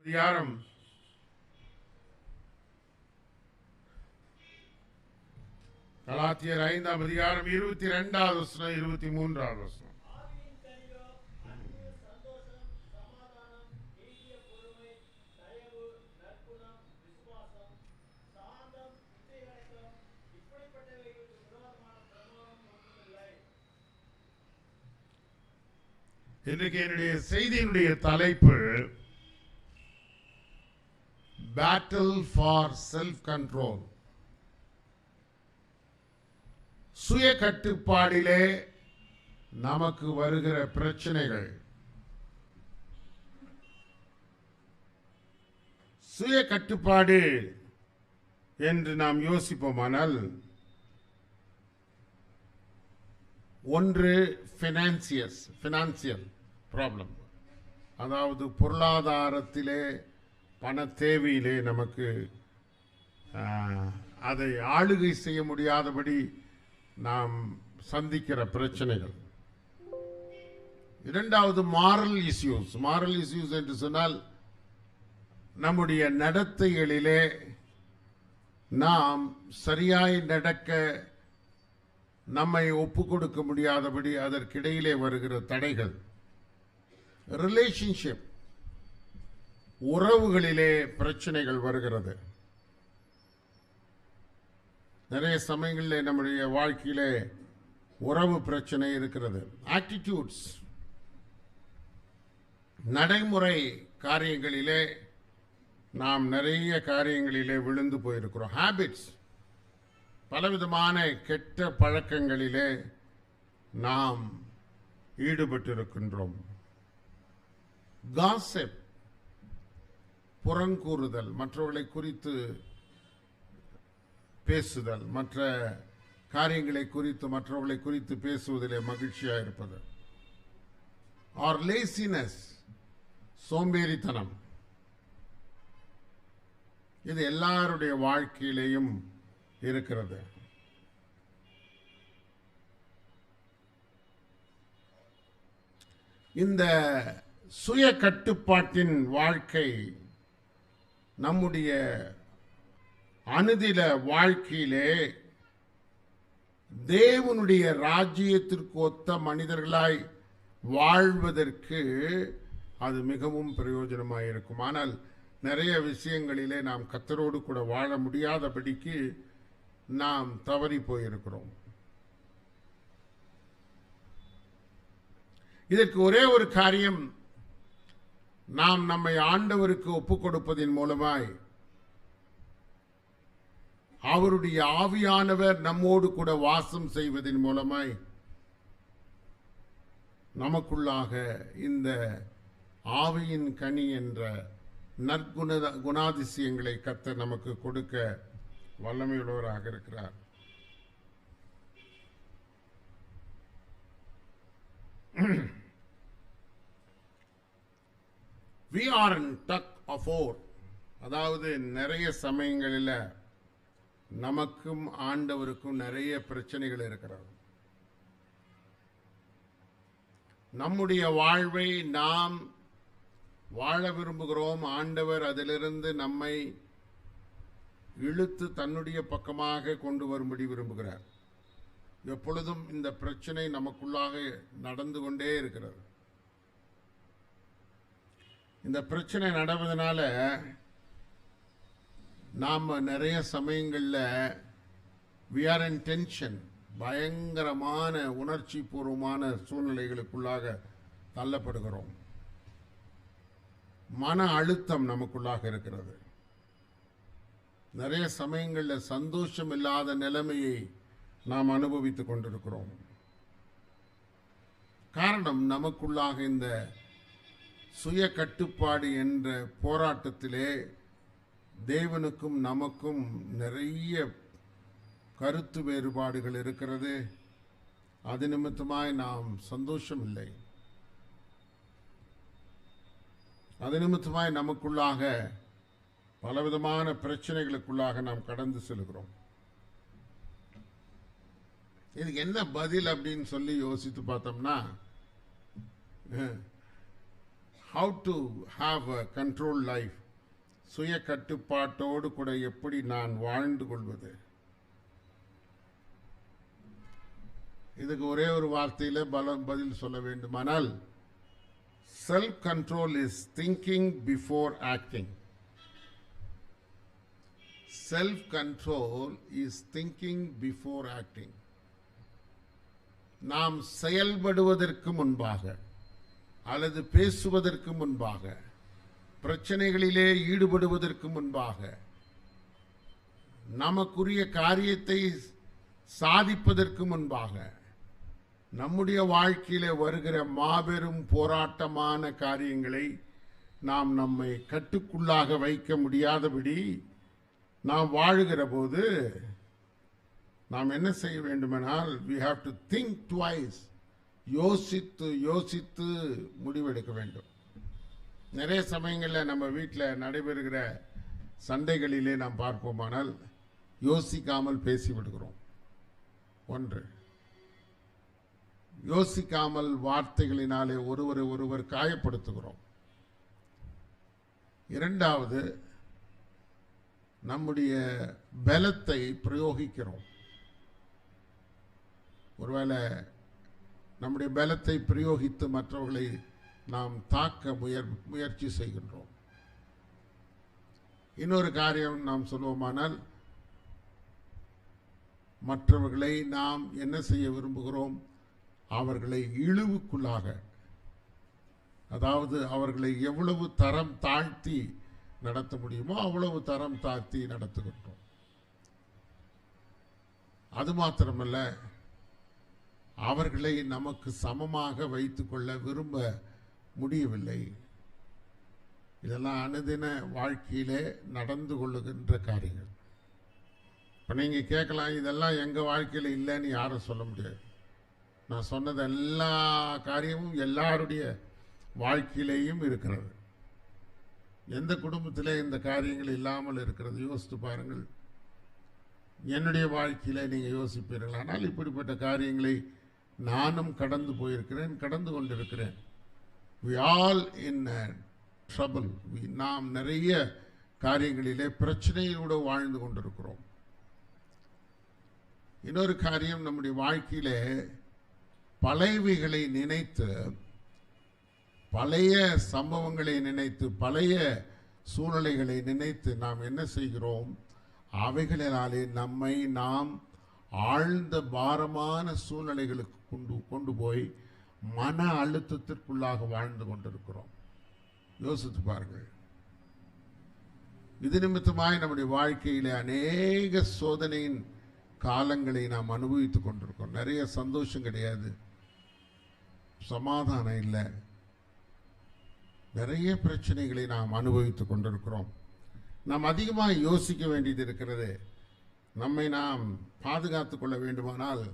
அதிகாரம் 5 அதிகாரம் 22வது வசனம் 23வது வசனம். இன்றைக்கு என்னுடைய செய்தியினுடைய தலைப்பு பேட்டில் ஃபார் செல்ஃப் கண்ட்ரோல். சுய கட்டுப்பாடிலே நமக்கு வருகிற பிரச்சனைகள். சுய கட்டுப்பாடு என்று நாம் யோசிப்போமானால், ஒன்று ஃபினான்சியல் ப்ராப்ளம், அதாவது பொருளாதாரத்திலே பண தேவையிலே நமக்கு அதை ஆளுகை செய்ய முடியாதபடி நாம் சந்திக்கிற பிரச்சனைகள். இரண்டாவது மாரல் இஷ்யூஸ் என்று சொன்னால், நம்முடைய நடத்தைகளிலே நாம் சரியாய் நடக்க நம்மை ஒப்பு கொடுக்க முடியாதபடி அதற்கிடையிலே வருகிற தடைகள். ரிலேஷன்ஷிப், உறவுகளிலே பிரச்சனைகள் வருகிறது. நிறைய சமயங்களில் நம்முடைய வாழ்க்கையிலே உறவு பிரச்சனை இருக்கிறது. ஆட்டிடியூட்ஸ், நடைமுறை காரியங்களிலே நாம் நிறைய காரியங்களிலே விழுந்து போயிருக்கிறோம். ஹேபிட்ஸ், பலவிதமான கெட்ட பழக்கங்களிலே நாம் ஈடுபட்டிருக்கின்றோம். காசிப், புறங்கூறுதல், மற்றவர்களை குறித்து பேசுதல், மற்ற காரியங்களை குறித்து மற்றவர்களை குறித்து பேசுவதிலே மகிழ்ச்சியாக இருப்பது. ஆர் லேசினஸ், சோம்பேறித்தனம். இது எல்லாருடைய வாழ்க்கையிலேயும் இருக்கிறது. இந்த சுய கட்டுப்பாட்டின் வாழ்க்கை நம்முடைய அனுதின வாழ்க்கையிலே தேவனுடைய ராஜ்யத்திற்கு ஒத்த மனிதர்களாய் வாழ்வதற்கு அது மிகவும் பிரயோஜனமாக இருக்கும். ஆனால் நிறைய விஷயங்களிலே நாம் கர்த்தரோடு கூட வாழ முடியாதபடிக்கு நாம் தவறி போயிருக்கிறோம். இதற்கு ஒரே ஒரு காரியம், நாம் நம்மை ஆண்டவருக்கு ஒப்புக் கொடுப்பதின் மூலமாய் அவருடைய ஆவியானவர் நம்மோடு கூட வாசம் செய்வதன் மூலமாய் நமக்குள்ளாக இந்த ஆவியின் கனி என்ற குணாதிசயங்களை கர்த்தர் நமக்கு கொடுக்க வல்லமையுள்ளவராக இருக்கிறார். We are in tug of war. அதாவது நிறைய சமயங்களில் நமக்கும் ஆண்டவருக்கும் நிறைய பிரச்சனைகள் இருக்கிறது. நம்முடைய வாழ்வை நாம் வாழ விரும்புகிறோம். ஆண்டவர் அதிலிருந்து நம்மை இழுத்து தன்னுடைய பக்கமாக கொண்டு வரும்படி விரும்புகிறார். எப்பொழுதும் இந்த பிரச்சனை நமக்குள்ளாக நடந்து கொண்டே இருக்கிறது. இந்த பிரச்சனை நடவதனால நாம் நிறைய சமயங்களில் we are in tension, பயங்கரமான உணர்ச்சி பூர்வமான சூழ்நிலைகளுக்குள்ளாக தள்ளப்படுகிறோம். மன அழுத்தம் நமக்குள்ளாக இருக்கிறது. நிறைய சமயங்களில் சந்தோஷம் இல்லாத நிலைமையை நாம் அனுபவித்துக் கொண்டிருக்கிறோம். காரணம், நமக்குள்ளாக இந்த சுய கட்டுப்பாடு என்ற போராட்டத்திலே தேவனுக்கும் நமக்கும் நிறைய கருத்து வேறுபாடுகள் இருக்கிறது. அது நிமித்தமாய் நாம் சந்தோஷம் இல்லை. அது நிமித்தமாய் நமக்குள்ளாக பலவிதமான பிரச்சனைகளுக்குள்ளாக நாம் கடந்து செல்கிறோம். இதுக்கு என்ன பதில் அப்படின்னு சொல்லி யோசித்து பார்த்தோம்னா, how to have a controlled life, சுய கட்டுப்பாட்டோடு கூட எப்படி நான் வாழ்ந்து கொள்வது. இதுக்கு ஒரே ஒரு வார்த்தையில பதில் சொல்ல வேண்டுமானால், self control is thinking before acting. Self control is thinking before acting. நாம் செயல்படுவதற்கு முன்பாக அல்லது பேசுவதற்கு முன்பாக, பிரச்சனைகளிலே ஈடுபடுவதற்கு முன்பாக, நமக்குரிய காரியத்தை சாதிப்பதற்கு முன்பாக, நம்முடைய வாழ்க்கையிலே வருகிற மாபெரும் போராட்டமான காரியங்களை நாம் நம்மை கட்டுக்குள்ளாக வைக்க முடியாதபடி நாம் வாழுகிற போது நாம் என்ன செய்ய வேண்டுமென்றால், we have to think twice, யோசித்து யோசித்து முடிவெடுக்க வேண்டும். நிறைய சமயங்களில் நம்ம வீட்டில் நடைபெறுகிற சண்டைகளிலே நாம் பார்ப்போமானால் யோசிக்காமல் பேசிவிடுகிறோம். ஒன்று, யோசிக்காமல் வார்த்தைகளினாலே ஒருவரை ஒருவர் காயப்படுத்துகிறோம். இரண்டாவது, நம்முடைய பலத்தை பிரயோகிக்கிறோம். ஒருவேளை நம்முடைய பலத்தை பிரயோகித்து மற்றவர்களை நாம் தாக்க முயற்சி செய்கின்றோம். இன்னொரு காரியம் நாம் சொல்வோமானால், மற்றவர்களை நாம் என்ன செய்ய விரும்புகிறோம்? அவர்களை இழிவுக்குள்ளாக, அதாவது அவர்களை எவ்வளவு தரம் தாழ்த்தி நடத்த முடியுமோ அவ்வளவு தரம் தாழ்த்தி நடத்துகின்றோம். அது மாத்திரமல்ல, அவர்களை நமக்கு சமமாக வைத்துக்கொள்ள விரும்ப முடியவில்லை. இதெல்லாம் அனுதின வாழ்க்கையிலே நடந்து கொள்ளுகின்ற காரியங்கள். இப்போ நீங்கள் கேட்கலாம், இதெல்லாம் எங்கள் வாழ்க்கையில் இல்லைன்னு யாரும் சொல்ல முடியாது. நான் சொன்னது எல்லா காரியமும் எல்லாருடைய வாழ்க்கையிலேயும் இருக்கிறது. எந்த குடும்பத்திலே இந்த காரியங்கள் இல்லாமல் இருக்கிறது? யோசித்து பாருங்கள். என்னுடைய வாழ்க்கையில் நீங்கள் யோசிப்பீர்கள். ஆனால் இப்படிப்பட்ட காரியங்களை நானும் கடந்து போயிருக்கிறேன், கடந்து கொண்டிருக்கிறேன். we all in trouble. நாம் நிறைய காரியங்களிலே பிரச்சனையோடு வாழ்ந்து கொண்டிருக்கிறோம். இன்னொரு காரியம், நம்முடைய வாழ்க்கையிலே பழையவைகளை நினைத்து, பழைய சம்பவங்களை நினைத்து, பழைய சூழ்நிலைகளை நினைத்து நாம் என்ன செய்கிறோம்? அவைகளினாலே நம்மை நாம் ஆழ்ந்த பாரமான சூழ்நிலைகளுக்கு கொண்டு போய் மன அழுத்தத்திற்குள்ளாக வாழ்ந்து கொண்டிருக்கிறோம். யோசித்து பாருங்கள். இது நிமித்தமாய் நம்முடைய வாழ்க்கையிலே அநேக சோதனையின் காலங்களை நாம் அனுபவித்துக் கொண்டிருக்கோம். நிறைய சந்தோஷம் கிடையாது, சமாதானம் இல்லை, நிறைய பிரச்சனைகளை நாம் அனுபவித்துக் கொண்டிருக்கிறோம். நாம் அதிகமாக யோசிக்க வேண்டியது இருக்கிறது. நம்மை நாம் பாதுகாத்துக் கொள்ள வேண்டுமானால்,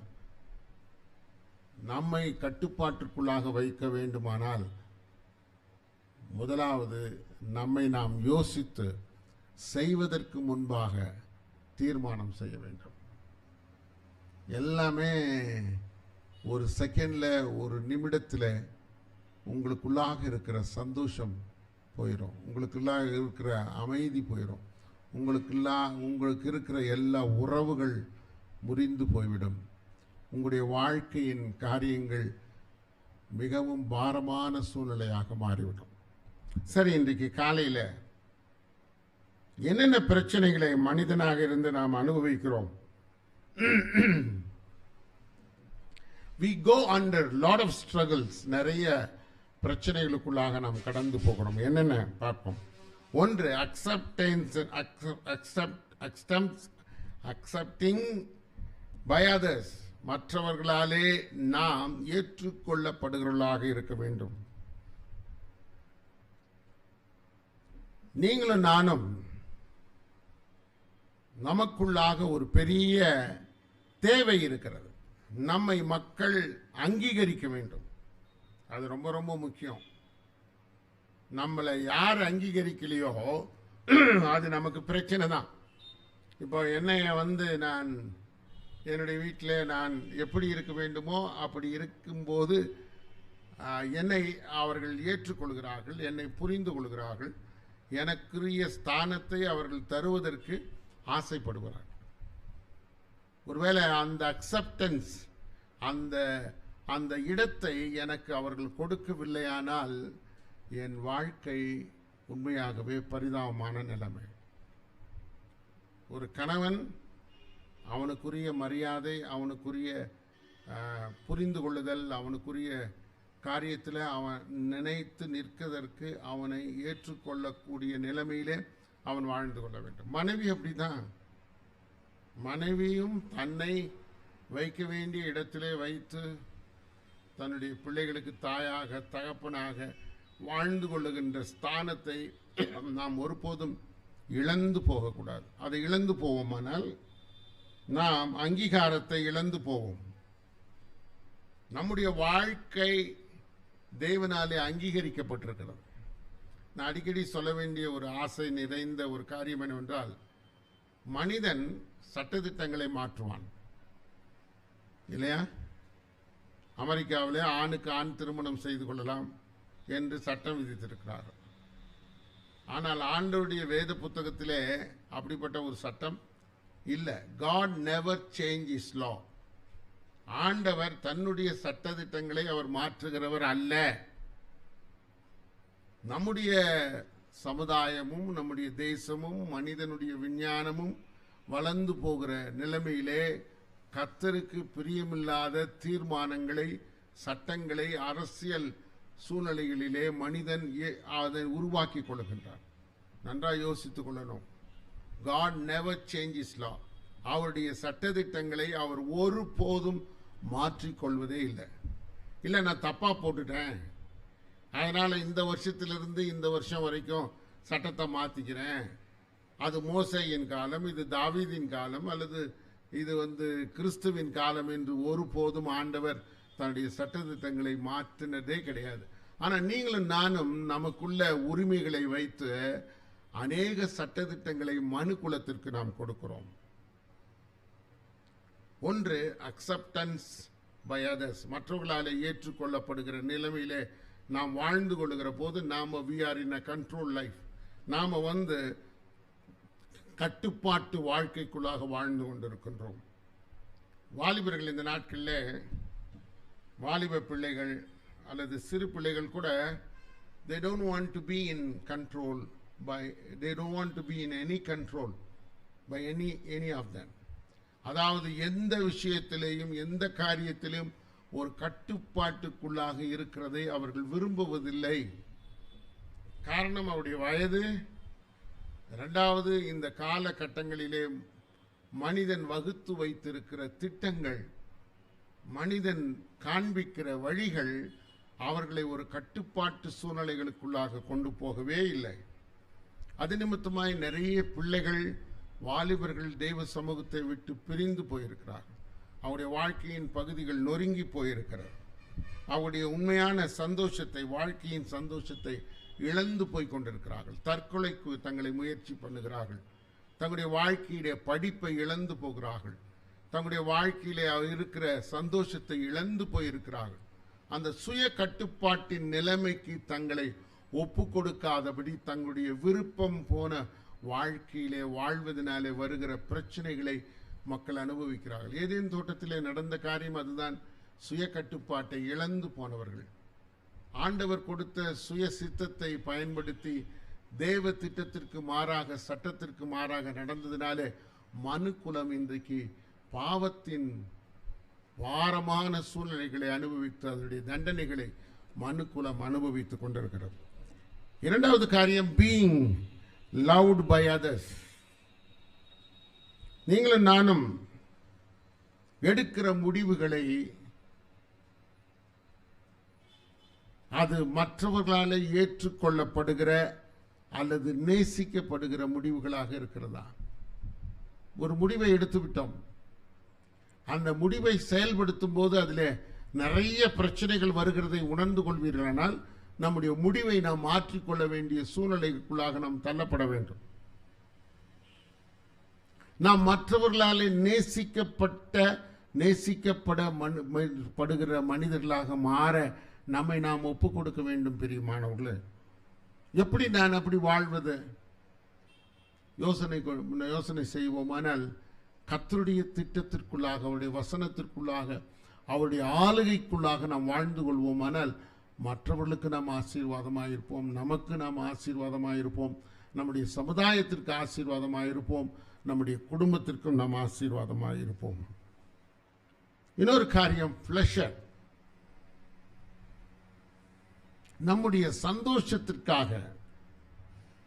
நம்மை கட்டுப்பாட்டிற்குள்ளாக வைக்க வேண்டுமானால், முதலாவது நம்மை நாம் யோசித்து செய்வதற்கு முன்பாக தீர்மானம் செய்ய வேண்டும். எல்லாமே ஒரு செகண்டில், ஒரு நிமிடத்தில் உங்களுக்குள்ளாக இருக்கிற சந்தோஷம் போயிடும், உங்களுக்குள்ளாக இருக்கிற அமைதி போயிடும், உங்களுக்கு இருக்கிற எல்லா உறவுகள் முறிந்து போய்விடும். உங்களுடைய வாழ்க்கையின் காரியங்கள் மிகவும் பாரமான சூழ்நிலையாக மாறிவிடும். சரி, இன்றைக்கு காலையில் என்னென்ன பிரச்சனைகளை மனிதனாக இருந்து நாம் அனுபவிக்கிறோம்? we go under lot of struggles. நிறைய பிரச்சனைகளுக்குள்ளாக நாம் கடந்து போகிறோம். என்னென்ன பார்ப்போம். ஒன்று, accepting by others. மற்றவர்களாலே நாம் ஏற்றுக்கொள்ளப்படுகிறவர்களாக இருக்க வேண்டும். நீங்களும் நானும் நமக்குள்ளாக ஒரு பெரிய தேவை இருக்கிறது. நம்மை மக்கள் அங்கீகரிக்க வேண்டும். அது ரொம்ப ரொம்ப முக்கியம். நம்மளை யார் அங்கீகரிக்கலையோ அது நமக்கு பிரச்சனை தான். இப்போ என்னைய நான் என்னுடைய வீட்டில் நான் எப்படி இருக்க வேண்டுமோ அப்படி இருக்கும்போது என்னை அவர்கள் ஏற்றுக்கொள்கிறார்கள், என்னை புரிந்து கொள்கிறார்கள், எனக்குரிய ஸ்தானத்தை அவர்கள் தருவதற்கு ஆசைப்படுகிறார்கள். ஒருவேளை அந்த அக்செப்டன்ஸ், அந்த அந்த இடத்தை எனக்கு அவர்கள் கொடுக்கவில்லையானால் என் வாழ்க்கை உண்மையாகவே பரிதாபமான நிலைமை. ஒரு கணவன் அவனுக்குரிய மரியாதை, அவனுக்குரிய புரிந்து கொள்ளுதல், அவனுக்குரிய காரியத்தில் அவன் நினைத்து நிற்கதற்கு அவனை ஏற்றுக்கொள்ளக்கூடிய நிலைமையிலே அவன் வாழ்ந்து கொள்ள வேண்டும். மனைவி அப்படிதான். மனைவியும் தன்னை வைக்க வேண்டிய இடத்திலே வைத்து தன்னுடைய பிள்ளைகளுக்கு தாயாக தகப்பனாக வாழ்ந்து கொள்ளுகின்ற ஸ்தானத்தை நாம் ஒருபோதும் இழந்து போகக்கூடாது. அதை இழந்து போவோமானால் நாம் அங்கீகாரத்தை இழந்து போவோம். நம்முடைய வாழ்க்கை தேவனாலே அங்கீகரிக்கப்பட்டிருக்கிறது. நான் அடிக்கடி சொல்ல வேண்டிய ஒரு ஆசை நிறைந்த ஒரு காரியம் என்னவென்றால், மனிதன் சட்டதிட்டங்களை மாற்றுவான் இல்லையா? அமெரிக்காவிலே ஆணுக்கு ஆண் திருமணம் செய்து கொள்ளலாம் என்று சட்டம் விதித்திருக்கிறார்கள். ஆனால் ஆண்டவருடைய வேத புத்தகத்திலே அப்படிப்பட்ட ஒரு சட்டம் இல்லை. God never change his law. ஆண்டவர் தன்னுடைய சட்டதிட்டங்களை அவர் மாற்றுகிறவர் அல்ல. நம்முடைய சமுதாயமும் நம்முடைய தேசமும் மனிதனுடைய விஞ்ஞானமும் வளர்ந்து போகிற நிலைமையிலே கர்த்தருக்கு பிரியமில்லாத தீர்மானங்களை, சட்டங்களை, அரசியல் சூழ்நிலைகளிலே மனிதன் அதை உருவாக்கி கொள்கின்றார். நன்றாக யோசித்துக் கொள்ளணும். God never changes law. அவருடைய சட்டதிட்டங்களை அவர் ஒருபோதும் மாற்றிக்கொள்வதே இல்லை. இல்லை, நான் தப்பாக போட்டுட்டேன், அதனால் இந்த வருஷத்திலிருந்து இந்த வருஷம் வரைக்கும் சட்டத்தை மாற்றிக்கிறேன், அது மோசேயின் காலம், இது தாவீதின் காலம், அல்லது இது கிறிஸ்துவின் காலம் என்று ஒருபோதும் ஆண்டவர் தன்னுடைய சட்டதிட்டங்களை மாற்றினதே கிடையாது. ஆனால் நீங்களும் நானும் நமக்குள்ள உரிமைகளை வைத்து அநேக சட்டதிட்டங்களை மனு குலத்திற்கு நாம் கொடுக்கிறோம். ஒன்று, அக்செப்டன்ஸ் பை அதர்ஸ், மற்றவர்களால் ஏற்றுக்கொள்ளப்படுகிற நிலைமையிலே நாம் வாழ்ந்து கொள்ளுகிற போது நாம் we are in a control life. நாம் கட்டுப்பாட்டு வாழ்க்கைக்குள்ளாக வாழ்ந்து கொண்டிருக்கின்றோம். வாலிபர்கள் இந்த நாட்களில், வாலிப பிள்ளைகள் அல்லது சிறு பிள்ளைகள் கூட they don't want to be in control by, they don't want to be in any control by any of them. அதாவது எந்த விஷயத்திலேயும் எந்த காரியத்திலும் ஒரு கட்டுப்பாட்டுக்குள்ளாக இருக்கிறதை அவர்கள் விரும்புவதில்லை. காரணம் அவருடைய வயது. இரண்டாவது, இந்த காலகட்டங்களிலே மனிதன் வகுத்து வைத்திருக்கிற திட்டங்கள், மனிதன் காண்பிக்கிற வழிகள் அவர்களை ஒரு கட்டுப்பாட்டு சூழ்நிலைகளுக்குள்ளாக கொண்டு போகவே இல்லை. அது நிமித்தமாய் நிறைய பிள்ளைகள், வாலிபர்கள் தெய்வ சமூகத்தை விட்டு பிரிந்து போயிருக்கிறார்கள். அவருடைய வாழ்க்கையின் பகுதிகள் நொறுங்கி போயிருக்கிறது. அவருடைய உண்மையான சந்தோஷத்தை, வாழ்க்கையின் சந்தோஷத்தை இழந்து போய் கொண்டிருக்கிறார்கள். தற்கொலைக்கு தங்களை முயற்சி பண்ணுகிறார்கள். தங்களுடைய வாழ்க்கையிலே படிப்பை இழந்து போகிறார்கள். தங்களுடைய வாழ்க்கையிலே இருக்கிற சந்தோஷத்தை இழந்து போயிருக்கிறார்கள். அந்த சுய கட்டுப்பாட்டின் நிலைமைக்கு தங்களை ஒப்பு கொடுக்காதபடி தங்களுடைய விருப்பம் போன வாழ்க்கையிலே வாழ்வதனாலே வருகிற பிரச்சனைகளை மக்கள் அனுபவிக்கிறார்கள். ஏதேன் தோட்டத்திலே நடந்த காரியம் அதுதான். சுய கட்டுப்பாட்டை இழந்து போனவர்கள் ஆண்டவர் கொடுத்த சுய சித்தத்தை பயன்படுத்தி தேவ திட்டத்திற்கு மாறாக, சட்டத்திற்கு மாறாக நடந்ததினாலே மனு குலம் இன்றைக்கு பாவத்தின் பாரமான சூழ்நிலைகளை அனுபவித்து அதனுடைய தண்டனைகளை மனு குலம் அனுபவித்துக் கொண்டிருக்கிறது. இரண்டாவது காரியம், பீயிங் லவ்ட் பை அதர்ஸ். நீங்களும் நானும் எடுக்கிற முடிவுகளை அது மற்றவர்களால் ஏற்றுக்கொள்ளப்படுகிற அல்லது நேசிக்கப்படுகிற முடிவுகளாக இருக்கிறதா? ஒரு முடிவை எடுத்துவிட்டோம், அந்த முடிவை செயல்படுத்தும் போது அதில் நிறைய பிரச்சனைகள் வருகிறதை உணர்ந்து கொள்வீர்களானால் நம்முடைய முடிவை நாம் மாற்றிக்கொள்ள வேண்டிய சூழ்நிலைக்குள்ளாக நாம் தள்ளப்பட வேண்டும். நாம் மற்றவர்களால் நேசிக்கப்படுகிற மனிதர்களாக மாற நம்மை நாம் ஒப்பு கொடுக்க வேண்டும். பிரியமானவர்களே, எப்படி நான் அப்படி வாழ்வது? யோசனை செய்வோமானால் கர்த்தருடைய திட்டத்திற்குள்ளாக, அவருடைய வசனத்திற்குள்ளாக, அவருடைய ஆளுகைக்குள்ளாக நாம் வாழ்ந்து கொள்வோமானால் மற்றவர்களுக்கு நாம் ஆசீர்வாதமாயிருப்போம், நமக்கு நாம் ஆசீர்வாதமாயிருப்போம், நம்முடைய சமுதாயத்திற்கு ஆசீர்வாதமாயிருப்போம், நம்முடைய குடும்பத்திற்கும் நாம் ஆசீர்வாதமாயிருப்போம். இன்னொரு காரியம், பிளஷர். நம்முடைய சந்தோஷத்திற்காக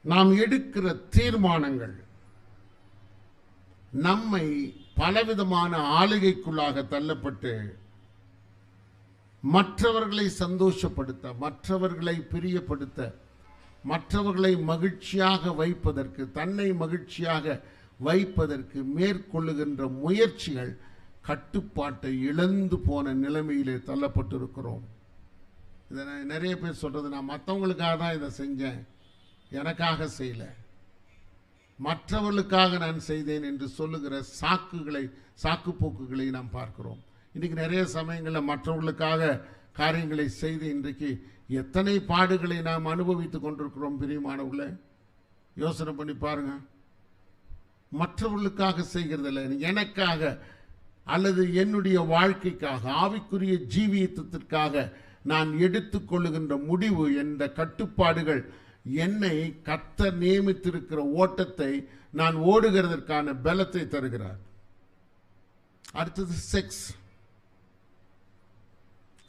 நாம் எடுக்கிற தீர்மானங்கள் நம்மை பலவிதமான ஆளுகைக்குள்ளாக தள்ளப்பட்டு மற்றவர்களை சந்தோஷப்படுத்த, மற்றவர்களை பிரியப்படுத்த, மற்றவர்களை மகிழ்ச்சியாக வைப்பதற்கு, தன்னை மகிழ்ச்சியாக வைப்பதற்கு மேற்கொள்ளுகின்ற முயற்சிகள் கட்டுப்பாட்டை இழந்து போன நிலைமையிலே தள்ளப்பட்டிருக்கிறோம். இதை நிறைய பேர் சொல்றது, நான் மற்றவங்களுக்காக தான் இதை செஞ்சேன், எனக்காக செய்யல, மற்றவர்களுக்காக நான் செய்தேன் என்று சொல்லுகிற சாக்கு போக்குகளை நாம் பார்க்கிறோம். இன்றைக்கு நிறைய சமயங்களில் மற்றவர்களுக்காக காரியங்களை செய்து இன்றைக்கு எத்தனை பாடுகளை நாம் அனுபவித்துக் கொண்டிருக்கிறோம். பிரியமானவர்களே, யோசனை பண்ணி பாருங்க. மற்றவர்களுக்காக செய்கிறதில்லை, எனக்காக அல்லது என்னுடைய வாழ்க்கைக்காக, ஆவிக்குரிய ஜீவியத்திற்காக நான் எடுத்துக்கொள்ளுகின்ற முடிவு என்ற கட்டுப்பாடுகள் என்னை கர்த்தர் நியமித்திருக்கிற ஓட்டத்தை நான் ஓடுகிறதற்கான பலத்தை தருகிறார். அடுத்தது sex.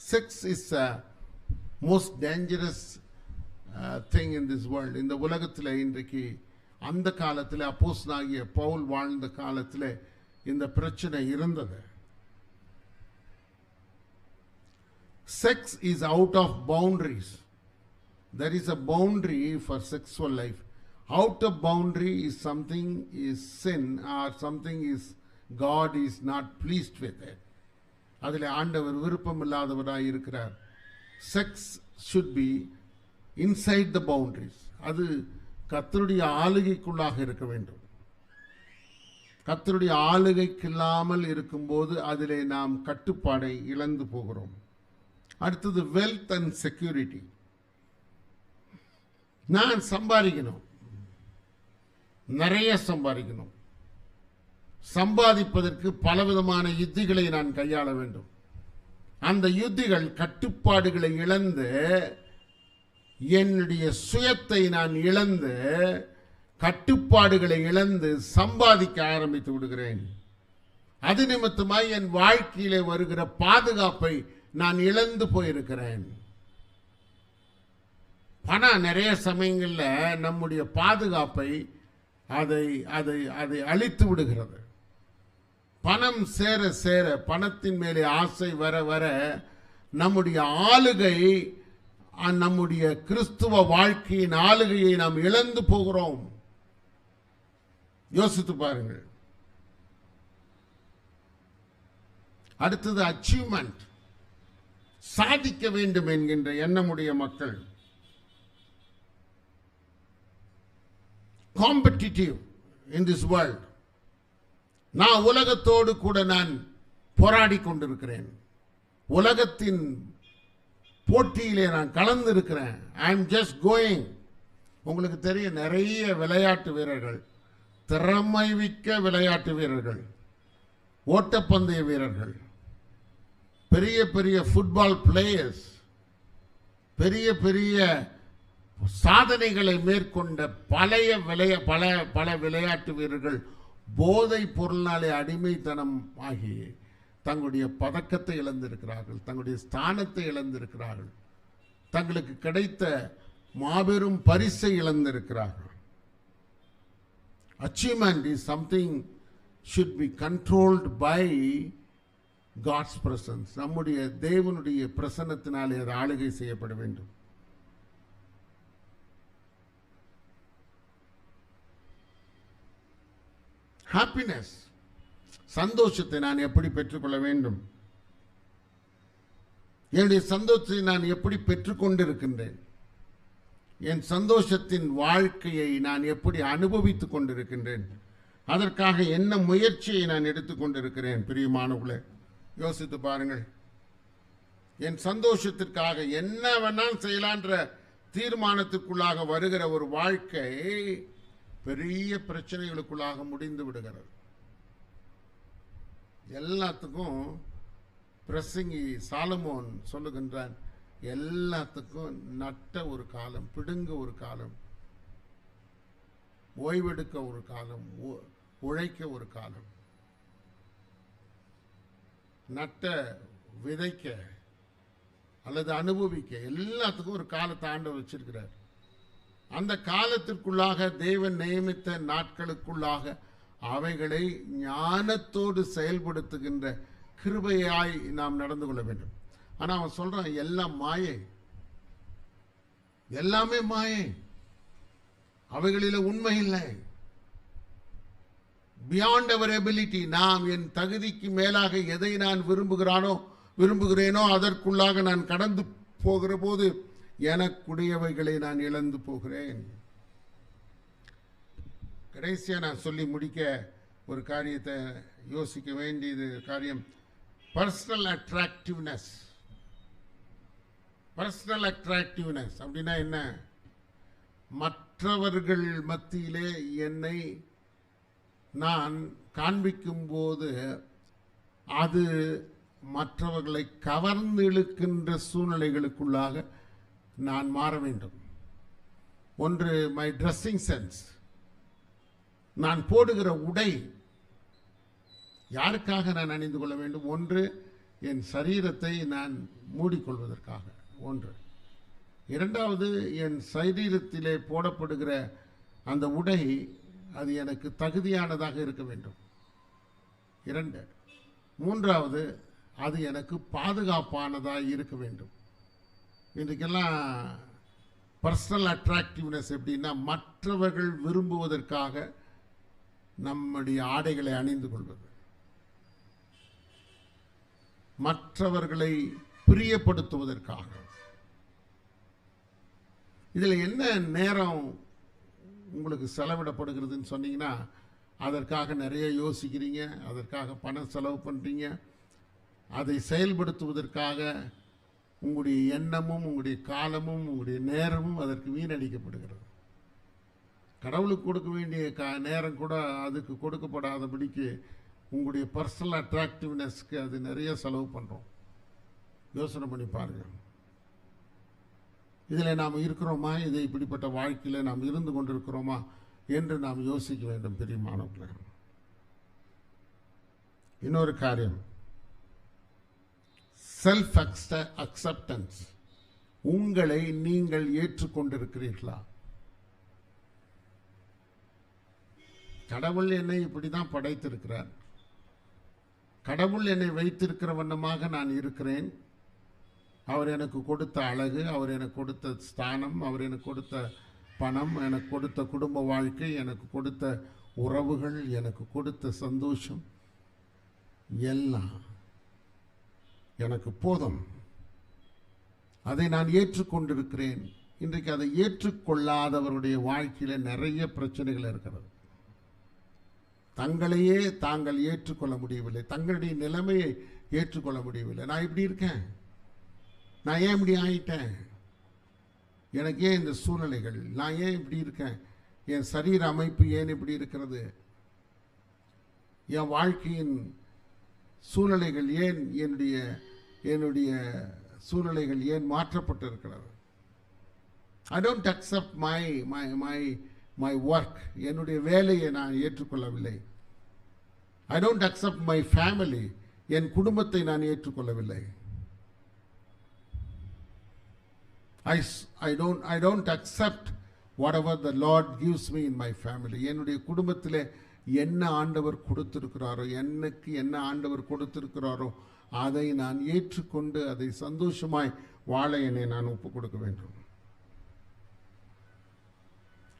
Sex is a most dangerous thing in this world. இந்த உலகத்தில் இன்றைக்கு, அந்த காலத்தில் அப்போஸ்தலனாகிய பவுல் வாழ்ந்த காலத்தில் இந்த பிரச்சனை இருந்தது. Sex is out of boundaries. There is a boundary for sexual life. Out of boundary is something is sin or something is God is not pleased with it. அதில் ஆண்டவர் விருப்பம் இல்லாதவராய் இருக்கிறார். Sex should be inside the boundaries. அது கர்த்தருடைய ஆளுகைக்குள்ளாக இருக்க வேண்டும். கர்த்தருடைய ஆளுகைக்கு இல்லாமல் இருக்கும்போது அதிலே நாம் கட்டுப்பாடை இழந்து போகிறோம். அடுத்தது வெல்த் அண்ட் செக்யூரிட்டி. நான் சம்பாதிக்கணும், நிறைய சம்பாதிக்கணும். சம்பாதிப்பதற்கு பலவிதமான யுத்திகளை நான் கையாள வேண்டும். அந்த யுத்திகள் கட்டுப்பாடுகளை இழந்து, என்னுடைய சுயத்தை நான் இழந்து, கட்டுப்பாடுகளை இழந்து சம்பாதிக்க ஆரம்பித்து விடுகிறேன். அது நிமித்தமாய் என் வாழ்க்கையிலே வருகிற பாதுகாப்பை நான் இழந்து போயிருக்கிறேன். பணம் நிறைய சமயங்களில் நம்முடைய பாதுகாப்பை அதை அழித்து விடுகிறது. பணம் சேர சேர, பணத்தின் மேலே ஆசை வர வர நம்முடைய ஆளுகை, நம்முடைய கிறிஸ்துவ வாழ்க்கையின் ஆளுகையை நாம் இழந்து போகிறோம். யோசித்து பாருங்கள். அடுத்தது அச்சீவ்மெண்ட். சாதிக்க வேண்டும் என்கின்ற எண்ணமுடைய மக்கள். Competitive in this world. நான் உலகத்தோடு கூட நான் போராடி கொண்டிருக்கிறேன். உலகத்தின் போட்டியிலே நான் கலந்து இருக்கிறேன். I am just going. உங்களுக்கு தெரியும், நிறைய விளையாட்டு வீரர்கள், திறமை மிக்க விளையாட்டு வீரர்கள், ஓட்டப்பந்தய வீரர்கள், பெரிய பெரிய ஃபுட்பால் பிளேயர்ஸ், பெரிய பெரிய சாதனைகளை மேற்கொண்ட பல விளையாட்டு வீரர்கள் போதை பொருளினாலே அடிமைத்தனம் ஆகி தங்களுடைய பதக்கத்தை இழந்திருக்கிறார்கள், தங்களுடைய ஸ்தானத்தை இழந்திருக்கிறார்கள், தங்களுக்கு கிடைத்த மாபெரும் பரிசை இழந்திருக்கிறார்கள். Achievement is something should be controlled by God's presence. நம்முடைய தேவனுடைய பிரசன்னத்தினாலே அது ஆளுகை செய்யப்பட வேண்டும். ஹாப்பினஸ், சந்தோஷத்தை நான் எப்படி பெற்றுக்கொள்ள வேண்டும்? என்னுடைய சந்தோஷத்தை நான் எப்படி பெற்றுக்கொண்டிருக்கின்றேன்? என் சந்தோஷத்தின் வாழ்க்கையை நான் எப்படி அனுபவித்துக் கொண்டிருக்கின்றேன்? அதற்காக என்ன முயற்சியை நான் எடுத்துக்கொண்டிருக்கிறேன்? பிரியமானவர்களே, யோசித்து பாருங்கள். என் சந்தோஷத்திற்காக என்ன வேணாலும் செய்யலான்ற தீர்மானத்திற்குள்ளாக வருகிற ஒரு வாழ்க்கை பெரிய பிரச்சனைகளுக்குள்ளாக முடிந்து விடுகிறது. எல்லாத்துக்கும் பிரசங்கி சாலமோன் சொல்லுகின்றான், எல்லாத்துக்கும் நட்ட ஒரு காலம், பிடுங்க ஒரு காலம், ஓய்வெடுக்க ஒரு காலம், உழைக்க ஒரு காலம், நட்ட விதைக்க அல்லது அனுபவிக்க எல்லாத்துக்கும் ஒரு காலத்தை ஆண்டவர் வச்சிருக்கிறார். அந்த காலத்திற்குள்ளாக தேவன் நியமித்த நாட்களுக்குள்ளாக அவைகளை ஞானத்தோடு செயல்படுத்துகின்ற கிருபையாய் நாம் நடந்து கொள்ள வேண்டும். ஆனா அவன் சொல்றான், எல்லாம் மாயை, எல்லாமே மாயை, அவைகளில உண்மை இல்லை. பியாண்ட் அவர் எபிலிட்டி, நாம் என் தகுதிக்கு மேலாக எதை நான் விரும்புகிறேனோ அதற்குள்ளாக நான் கடந்து போகிற போது எனக்குடையவைகளை நான் இழந்து போகிறேன். கடைசியா நான் சொல்லி முடிக்க ஒரு காரியத்தை யோசிக்க வேண்டியது காரியம், பர்சனல் அட்ராக்டிவ்னஸ். பர்சனல் அட்ராக்டிவ்னஸ் அப்படின்னா என்ன? மற்றவர்கள் மத்தியிலே என்னை நான் காண்பிக்கும் போது அது மற்றவர்களை கவர்ந்து இழுக்கின்ற சூழ்நிலைகளுக்குள்ளாக நான் மாற வேண்டும். ஒன்று மை ட்ரெஸ்ஸிங் சென்ஸ், நான் போடுகிற உடை யாருக்காக நான் அணிந்து கொள்ள வேண்டும்? ஒன்று என் சரீரத்தை நான் மூடிக்கொள்வதற்காக ஒன்று. இரண்டாவது, என் சரீரத்திலே போடப்படுகிற அந்த உடை அது எனக்கு தகுதியானதாக இருக்க வேண்டும். இரண்டு. மூன்றாவது, அது எனக்கு பாதுகாப்பானதாக இருக்க வேண்டும். இன்றைக்கெல்லாம் பர்சனல் அட்ராக்டிவ்னஸ் எப்படின்னா, மற்றவர்கள் விரும்புவதற்காக நம்முடைய ஆடைகளை அணிந்து கொள்வது, மற்றவர்களை பிரியப்படுத்துவதற்காக. இதில் என்ன நேரம் உங்களுக்கு செலவிடப்படுகிறதுன்னு சொன்னீங்கன்னா, அதற்காக நிறைய யோசிக்கிறீங்க, அதற்காக பணம் செலவு பண்ணுறீங்க, அதை செயல்படுத்துவதற்காக உங்களுடைய எண்ணமும் உங்களுடைய காலமும் உங்களுடைய நேரமும் அதற்கு வீணடிக்கப்படுகிறது. கடவுளுக்கு கொடுக்க வேண்டிய நேரம் கூட அதுக்கு கொடுக்கப்படாதபடிக்கு உங்களுடைய பர்சனல் அட்ராக்டிவ்னஸ்க்கு அது நிறைய செலவு பண்ணுறோம். யோசனை பண்ணி பாருங்கள். இதில் நாம் இருக்கிறோமா? இதை இப்படிப்பட்ட வாழ்க்கையில் நாம் இருந்து கொண்டிருக்கிறோமா என்று நாம் யோசிக்க வேண்டும் பிரியமானவர்களே. இன்னொரு காரியம், செல்ஃப் அக்செப்டன்ஸ். உங்களை நீங்கள் ஏற்றுக்கொண்டிருக்கிறீர்களா? கடவுள் என்னை இப்படிதான் படைத்திருக்கிறார், கடவுள் என்னை வைத்திருக்கிற வண்ணமாக நான் இருக்கிறேன், அவர் எனக்கு கொடுத்த அழகு, அவர் எனக்கு கொடுத்த ஸ்தானம், அவர் எனக்கு கொடுத்த பணம், எனக்கு கொடுத்த குடும்ப வாழ்க்கை, எனக்கு கொடுத்த உறவுகள், எனக்கு கொடுத்த சந்தோஷம் எல்லாம் எனக்கு போதும், அதை நான் ஏற்றுக்கொண்டிருக்கிறேன். இன்றைக்கு அதை ஏற்றுக்கொள்ளாதவருடைய வாழ்க்கையில் நிறைய பிரச்சனைகள் இருக்கிறது. தங்களையே தாங்கள் ஏற்றுக்கொள்ள முடியவில்லை, தங்களுடைய நிலைமையை ஏற்றுக்கொள்ள முடியவில்லை. நான் இப்படி இருக்கேன், நான் ஏன் இப்படி ஆயிட்டேன், எனக்கு ஏன் இந்த சூழ்நிலைகள், நான் ஏன் இப்படி இருக்கேன், என் சரீர அமைப்பு ஏன் இப்படி இருக்கிறது, என் வாழ்க்கையின் சூழ்நிலைகள் ஏன் என்னுடைய சூழ்நிலைகள் ஏன் மாற்றப்பட்டு இருக்கிறது. I don't accept my work, என்னுடைய வேலையை நான் ஏற்றுக்கொள்ளவில்லை. I don't accept my family, என் குடும்பத்தை நான் ஏற்றுக்கொள்ளவில்லை. I don't accept whatever the Lord gives me in my family. என்னுடைய குடும்பத்திலே என்ன ஆண்டவர் கொடுத்திருக்கிறாரோ, எனக்கு என்ன ஆண்டவர் கொடுத்திருக்கிறாரோ அதை நான் ஏற்றுக்கொண்டு அதை சந்தோஷமாய் வாழ என்னை நான் ஒப்புக் கொடுக்க வேண்டும்.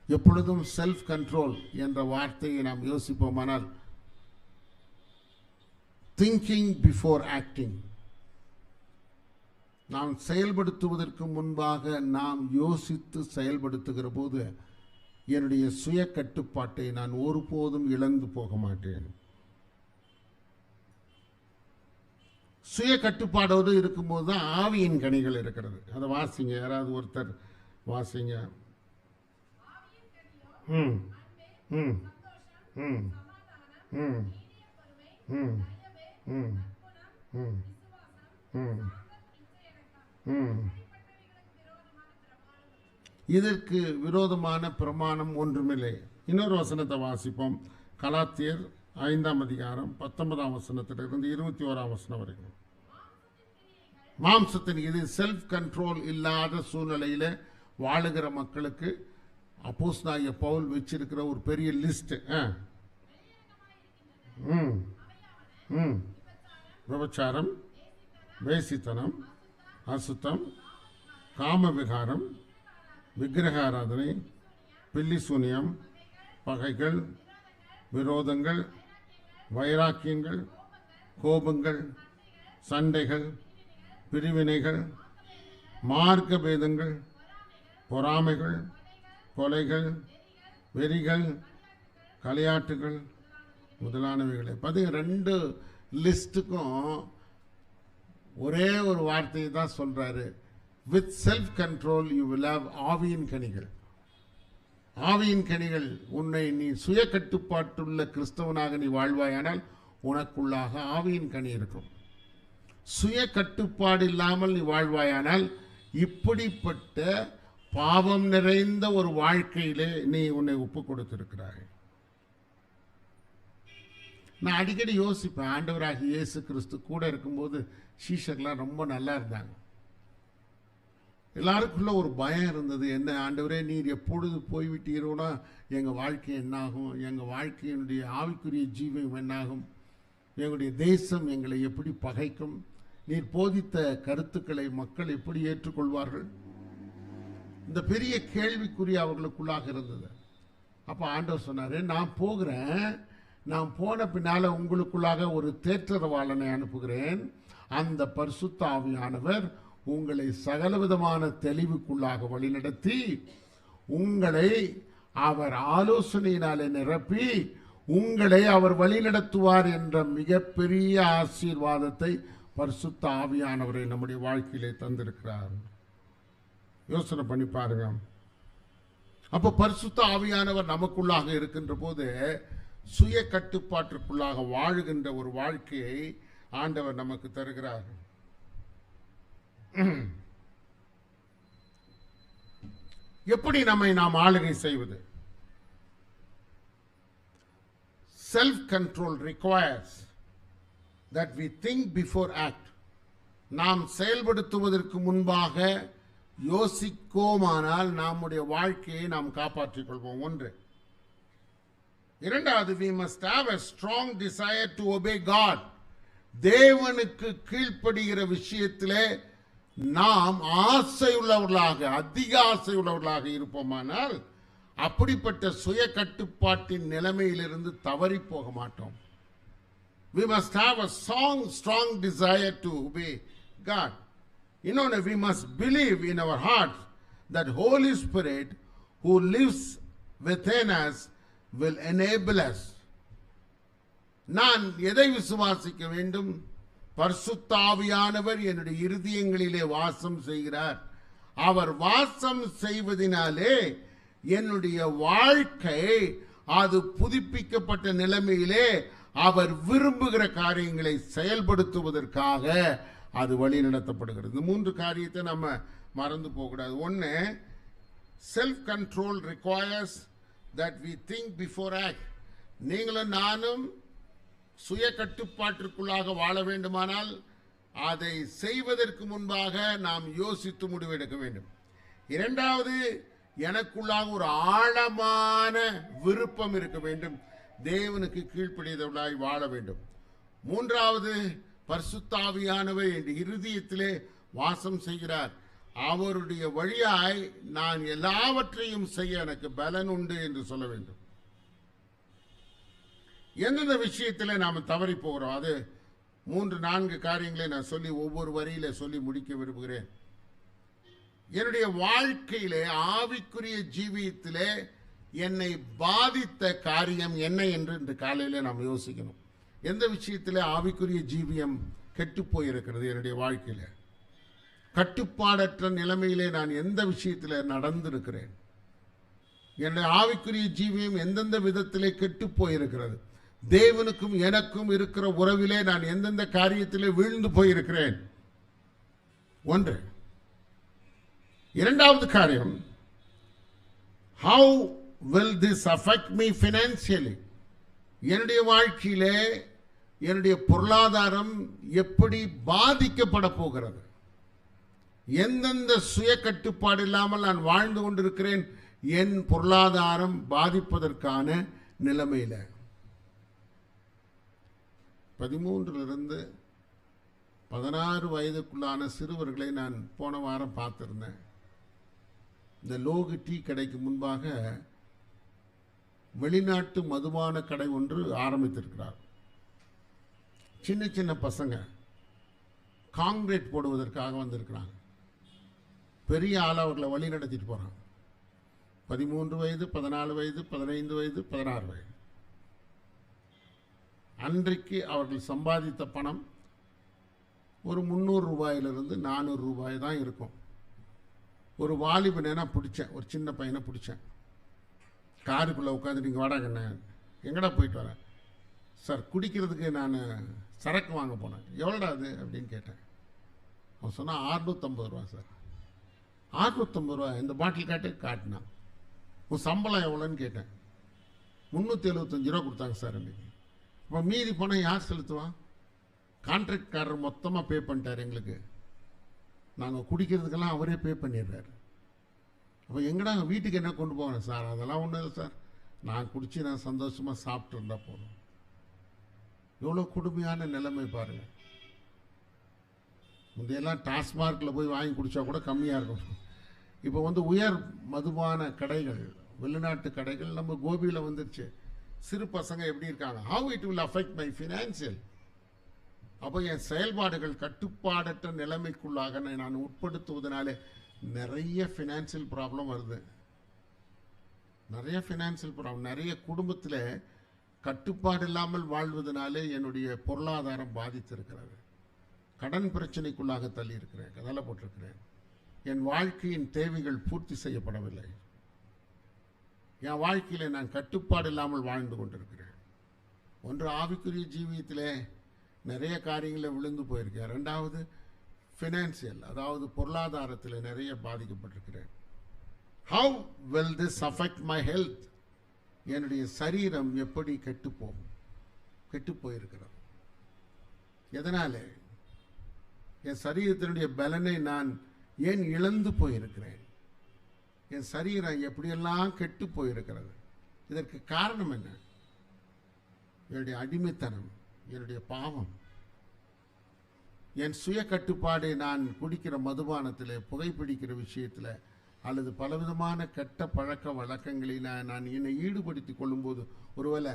எப்பொழுதும் செல்ஃப் கண்ட்ரோல் என்ற வார்த்தையை நாம் யோசிப்போமானால், திங்கிங் பிஃபோர் ஆக்டிங், நாம் செயல்படுத்துவதற்கு முன்பாக நாம் யோசித்து செயல்படுத்துகிற போது என்னுடைய சுய கட்டுப்பாட்டை நான் ஒருபோதும் இழந்து போக மாட்டேன். சுய கட்டுப்பாடோடு இருக்கும்போது தான் ஆவியின் கனிகள் இருக்கிறது. அதை வாசிங்க, யாராவது ஒருத்தர் வாசிங்க. ம் ம் ம் ம் ம் ம் ம் ம் ம் இதற்கு விரோதமான பிரமாணம் ஒன்றுமில்லை. இன்னொரு வசனத்தை வாசிப்போம். கலாத்தியர் 5ஆம் அதிகாரம் 19ஆம் வசனத்திலிருந்து 21ஆம் வசனம் வரைக்கும். மாம்சத்தின் இது செல்ஃப் கண்ட்ரோல் இல்லாத சூழ்நிலையில் வாழுகிற மக்களுக்கு அப்போஸ்தலனாகிய பவுல் வச்சிருக்கிற ஒரு பெரிய லிஸ்ட். விபச்சாரம், வேசித்தனம், அசுத்தம், காம விகாரம், விக்கிரக ஆராதனை, பில்லிசூனியம், பகைகள், விரோதங்கள், வைராக்கியங்கள், கோபங்கள், சண்டைகள், பிரிவினைகள், மார்க்க பேதங்கள், பொறாமைகள், கொலைகள், வெறிகள், களியாட்டுகள் முதலானவைகளை. பார்த்தீங்க, 2 லிஸ்ட்டுக்கும் ஒரே ஒரு வார்த்தையை தான் சொல்றாரு. With self control you will have ஆவியின் கனிகள். ஆவியின் கனிகள் உன்னை நீ சுய கட்டுப்பாட்டுள்ள கிறிஸ்தவனாக நீ வாழ்வாயானால் உனக்குள்ளாக ஆவியின் கனி இருக்கும். சுய கட்டுப்பாடு இல்லாமல் நீ வாழ்வாயானால் இப்படிப்பட்ட பாவம் நிறைந்த ஒரு வாழ்க்கையிலே நீ உன்னை ஒப்பு கொடுத்திருக்கிறாய். நான் அடிக்கடி யோசிப்பேன், ஆண்டவராகிய இயேசு கிறிஸ்து கூட இருக்கும்போது சீஷர்லாம் ரொம்ப நல்லா இருந்தாங்க. எல்லாருக்குள்ள ஒரு பயம் இருந்தது. என்ன ஆண்டவரே, நீர் எப்பொழுது போய்விட்டீரோனா எங்கள் வாழ்க்கை என்னாகும், எங்கள் வாழ்க்கையினுடைய ஆவிக்குரிய ஜீவம் என்னாகும், எங்களுடைய தேசம் எங்களை எப்படி பகைக்கும், நீர் போதித்த கருத்துக்களை மக்கள் எப்படி ஏற்றுக்கொள்வார்கள், இந்த பெரிய கேள்விக்குறி அவர்களுக்குள்ளாக இருந்தது. அப்போ ஆண்டவர் சொன்னார், நான் போகிறேன், நான் போன பின்னால உங்களுக்குள்ளாக ஒரு தேற்றரவாளனை அனுப்புகிறேன். அந்த பரிசுத்த ஆவியானவர் உங்களை சகலவிதமான தெளிவுக்குள்ளாக வழிநடத்தி உங்களை அவர் ஆலோசனையினாலே நிரப்பி உங்களை அவர் வழிநடத்துவார் என்ற மிகப்பெரிய ஆசீர்வாதத்தை பரிசுத்த ஆவியானவரை நம்முடைய வாழ்க்கையிலே தந்திருக்கிறார். யோசனை பண்ணி பாருங்க. அப்போ பரிசுத்த ஆவியானவர் நமக்குள்ளாக இருக்கின்ற போது சுய கட்டுப்பாட்டிற்குள்ளாக வாழுகின்ற ஒரு வாழ்க்கையை ஆண்டவர் நமக்கு தருகிறார். எப்படி நம்மை நாம் ஆளுகை செய்வது? Self control requires that we think before act. நாம் செயல்படுத்துவதற்கு முன்பாக யோசிக்கோமானால் நம்முடைய வாழ்க்கையை நாம் காப்பாற்றிக் கொள்வோம். ஒன்று. இரண்டாவது, we must have a strong desire to obey God. தேவனுக்கு கீழ்ப்படுகிற விஷயத்திலே நாம் ஆசையுள்ளவர்களாக, அதிக ஆசையுள்ளவர்களாக இருப்போமானால் அப்படிப்பட்ட சுய கட்டுப்பாட்டின் நிலைமையிலிருந்து தவறி போக மாட்டோம். We must have a strong desire to obey God. இன்னொன்று, we must believe in our hearts that Holy Spirit who lives within us will enable us. நான் எதை விசுவாசிக்க வேண்டும்? பரிசுத்த ஆவியானவர் என்னுடைய இருதயங்களிலே வாசம் செய்கிறார். அவர் வாசம் செய்வதினாலே என்னுடைய வாழ்க்கை அது புதுப்பிக்கப்பட்ட நிலைமையிலே அவர் விரும்புகிற காரியங்களை செயல்படுத்துவதற்காக அது வழி நடத்தப்படுகிறது. 3 காரியத்தை நம்ம மறந்து போகக்கூடாது. ஒன்று, self control requires that we think before act. நீங்களும் நானும் சுய கட்டுப்பாட்டிற்குள்ளாக வாழ வேண்டுமானால் அதை செய்வதற்கு முன்பாக நாம் யோசித்து முடிவெடுக்க வேண்டும். இரண்டாவது, எனக்குள்ளாக ஒரு ஆழமான விருப்பம் இருக்க வேண்டும், தேவனுக்கு கீழ்ப்படியவர்களாய் வாழ வேண்டும். மூன்றாவது, பரிசுத்த ஆவியானவர் என் இருதயத்திலே வாசம் செய்கிறார், அவருடைய வழியாய் நான் எல்லாவற்றையும் செய்ய எனக்கு பலன் உண்டு என்று சொல்ல வேண்டும். எந்தெந்த விஷயத்தில் நாம் தவறி போகிறோம், அது 3-4 காரியங்களை நான் சொல்லி ஒவ்வொரு வரியில சொல்லி முடிக்க விரும்புகிறேன். என்னுடைய வாழ்க்கையிலே ஆவிக்குரிய ஜீவியத்திலே என்னை பாதித்த காரியம் என்ன என்று இன்று காலையிலே நாம் யோசிக்கணும். எந்த விஷயத்திலே ஆவிக்குரிய ஜீவியம் கெட்டு போயிருக்கிறது என்னுடைய வாழ்க்கையில். கட்டுப்பாடற்ற நிலைமையிலே நான் எந்த விஷயத்தில் நடந்திருக்கிறேன், என்னுடைய ஆவிக்குரிய ஜீவியம் எந்தெந்த விதத்திலே கெட்டு போயிருக்கிறது, தேவனுக்கும் எனக்கும் இருக்கிற உறவிலே நான் எந்தெந்த காரியத்திலே வீழ்ந்து போயிருக்கிறேன். ஒன்று. இரண்டாவது காரியம், how will this affect me financially? என்னுடைய வாழ்க்கையிலே என்னுடைய பொருளாதாரம் எப்படி பாதிக்கப்பட போகிறது, எந்தெந்த சுய கட்டுப்பாடு இல்லாமல் நான் வாழ்ந்து கொண்டிருக்கிறேன், என் பொருளாதாரம் பாதிப்பதற்கான நிலைமையில். 13 16 வயதுக்குள்ளான சிறுவர்களை நான் போன வாரம் பார்த்திருந்தேன். இந்த லோகு டீ கடைக்கு முன்பாக வெளிநாட்டு மதுபான கடை ஒன்று ஆரம்பித்திருக்கிறார். சின்ன சின்ன பசங்க காங்கிரீட் போடுவதற்காக வந்திருக்கிறாங்க. பெரிய ஆள் அவர்களை வழி நடத்திட்டு போகிறாங்க. 13 வயது, 14 வயது, 15 வயது, 16 வயது. அன்றைக்கு அவர்கள் சம்பாதித்த பணம் ஒரு 300 ரூபாயிலிருந்து 400 ரூபாய் தான் இருக்கும். ஒரு வாலிபனை நான் பிடிச்சேன், ஒரு சின்ன பையனை பிடிச்சேன். காருக்குள்ளே உட்காந்து, நீங்கள் வாடாங்கண்ணே, எங்கடா போயிட்டு வரேன் சார், குடிக்கிறதுக்கு நான் சரக்கு வாங்க போனேன். எவ்வளோடா அது அப்படின்னு கேட்டேன். அவன் சொன்னால் 650 ரூபா சார். 650 ரூபா இந்த பாட்டில் காட்டினான். உன் சம்பளம் எவ்வளோன்னு கேட்டேன். 375 ரூபா கொடுத்தாங்க சார் அன்றைக்கி. இப்போ மீதி பணம் யார் செலுத்துவான்? கான்ட்ராக்ட்காரர் மொத்தமாக பே பண்ணிட்டார் எங்களுக்கு. நாங்கள் குடிக்கிறதுக்கெல்லாம் அவரே பே பண்ணிடுறாரு. அப்போ எங்கடா வீட்டுக்கு என்ன கொண்டு போவேன் சார்? அதெல்லாம் ஒன்றும் இல்லை சார், நான் குடித்து நான் சந்தோஷமாக சாப்பிட்டு இருந்தால் போதும். எவ்வளோ கொடுமையான நிலைமை பாருங்கள். முந்தையெல்லாம் டாஸ்மார்க்கில் போய் வாங்கி குடித்தா கூட கம்மியாக இருக்கும். இப்போ உயர் மதுபான கடைகள், வெளிநாட்டு கடைகள் நம்ம கோபியில் வந்துருச்சு. சிறு பசங்க எப்படி இருக்காங்க? How it will affect my financial. அப்போ என் செயல்பாடுகள் கட்டுப்பாடற்ற நிலைமைக்குள்ளாக நான் உட்படுத்துவதனாலே நிறைய ஃபினான்சியல் ப்ராப்ளம் வருது. நிறைய ஃபினான்சியல் ப்ராப்ளம், நிறைய குடும்பத்தில் கட்டுப்பாடு இல்லாமல் வாழ்வதனாலே என்னுடைய பொருளாதாரம் பாதித்திருக்கிறது. கடன் பிரச்சனைக்குள்ளாக தள்ளி இருக்கிறேன், கதலை போட்டிருக்கிறேன். என் வாழ்க்கையின் தேவைகள் பூர்த்தி செய்யப்படவில்லை. என் வாழ்க்கையில் நான் கட்டுப்பாடு இல்லாமல் வாழ்ந்து கொண்டிருக்கிறேன். ஒன்று, ஆவிக்குரிய ஜீவியத்திலே நிறைய காரியங்களில் விழுந்து போயிருக்கேன். ரெண்டாவது, ஃபினான்சியல், அதாவது பொருளாதாரத்தில் நிறைய பாதிக்கப்பட்டிருக்கிறேன். How will this affect my health? என்னுடைய சரீரம் எப்படி கெட்டு போயிருக்கிறது. எதனால? என் சரீரத்தினுடைய பலனை நான் ஏன் இழந்து போயிருக்கிறேன்? என் சரீரம் எப்படியெல்லாம் கெட்டு போயிருக்கிறது. இதற்கு காரணம் என்ன? என்னுடைய அடிமைத்தனம், என்னுடைய பாவம், என் சுய கட்டுப்பாடு. நான் குடிக்கிற மதுபானத்தில், புகைப்பிடிக்கிற விஷயத்தில், அல்லது பலவிதமான கெட்ட பழக்க வழக்கங்களில் நான் என்னை ஈடுபடுத்தி கொள்ளும்போது, ஒருவேளை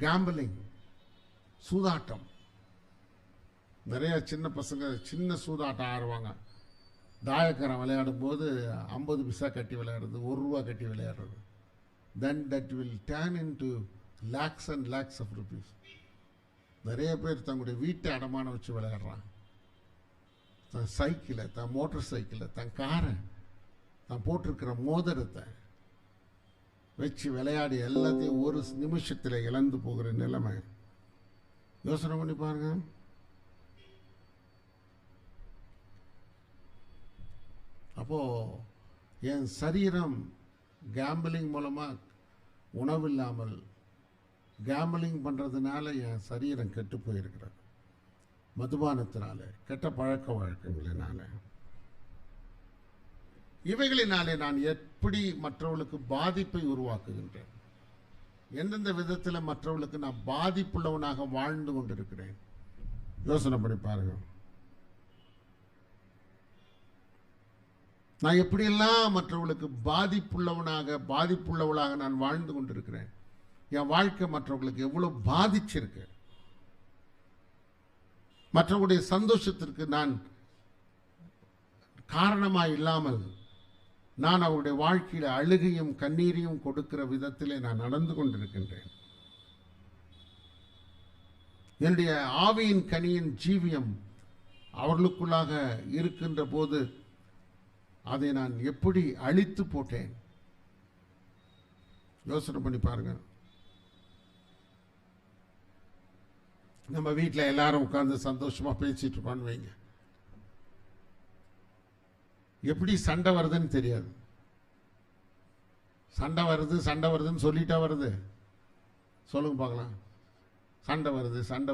கேம்பிளிங், சூதாட்டம். நிறைய சின்ன பசங்க சின்ன சூதாட்டம் ஆடுவாங்க. தாயக்கரம் விளையாடும் போது 50 பைசா கட்டி விளையாடுறது, 1 ரூபா கட்டி விளையாடுறது. then that will turn into lakhs and lakhs of rupees. நிறைய பேர் தங்களுடைய வீட்டை அடமானம் வச்சு விளையாடுறாங்க. தன் சைக்கிளை, தன் மோட்டர் சைக்கிளை, தன் காரை, தான் போட்டிருக்கிற மோதிரத்தை வச்சு விளையாடி எல்லாத்தையும் ஒரு நிமிஷத்தில் இழந்து போகிற நிலைமை. யோசனை பண்ணி பாருங்க. அப்போ என் சரீரம் கேம்பிளிங் மூலமாக, உணவில்லாமல் கேம்பிளிங் பண்ணுறதுனால என் சரீரம் கெட்டு போயிருக்கிறது. மதுபானத்தினால, கெட்ட பழக்க வழக்கங்களினால, இவைகளினாலே நான் எப்படி மற்றவர்களுக்கு பாதிப்பை உருவாக்குகின்றேன்? எந்தெந்த விதத்தில் மற்றவர்களுக்கு நான் பாதிப்புள்ளவனாக வாழ்ந்து கொண்டிருக்கிறேன்? யோசனை பண்ணி பாருங்க. நான் எப்படியெல்லாம் மற்றவர்களுக்கு பாதிப்புள்ளவளாக நான் வாழ்ந்து கொண்டிருக்கிறேன்? என் வாழ்க்கை மற்றவர்களுக்கு எவ்வளவு பாதிச்சிருக்கு? மற்றவர்களுடைய சந்தோஷத்திற்கு நான் காரணமாக இல்லாமல் நான் அவருடைய வாழ்க்கையில் அழுகையும் கண்ணீரையும் கொடுக்கிற விதத்திலே நான் நடந்து கொண்டிருக்கின்றேன். என்னுடைய ஆவியின் கனியின் ஜீவியம் அவர்களுக்குள்ளாக இருக்கின்ற போது அதை நான் எப்படி அழித்து போட்டேன். யோசனை பண்ணி பாருங்க. நம்ம வீட்டில் எல்லாரும் உட்கார்ந்து சந்தோஷமா பேசிட்டு இருக்கோம்னு வைங்க, எப்படி சண்டை வருதுன்னு தெரியாது. சண்டை வருதுன்னு சொல்லிட்டா வருது? சொல்லுங்க பார்க்கலாம். சண்டை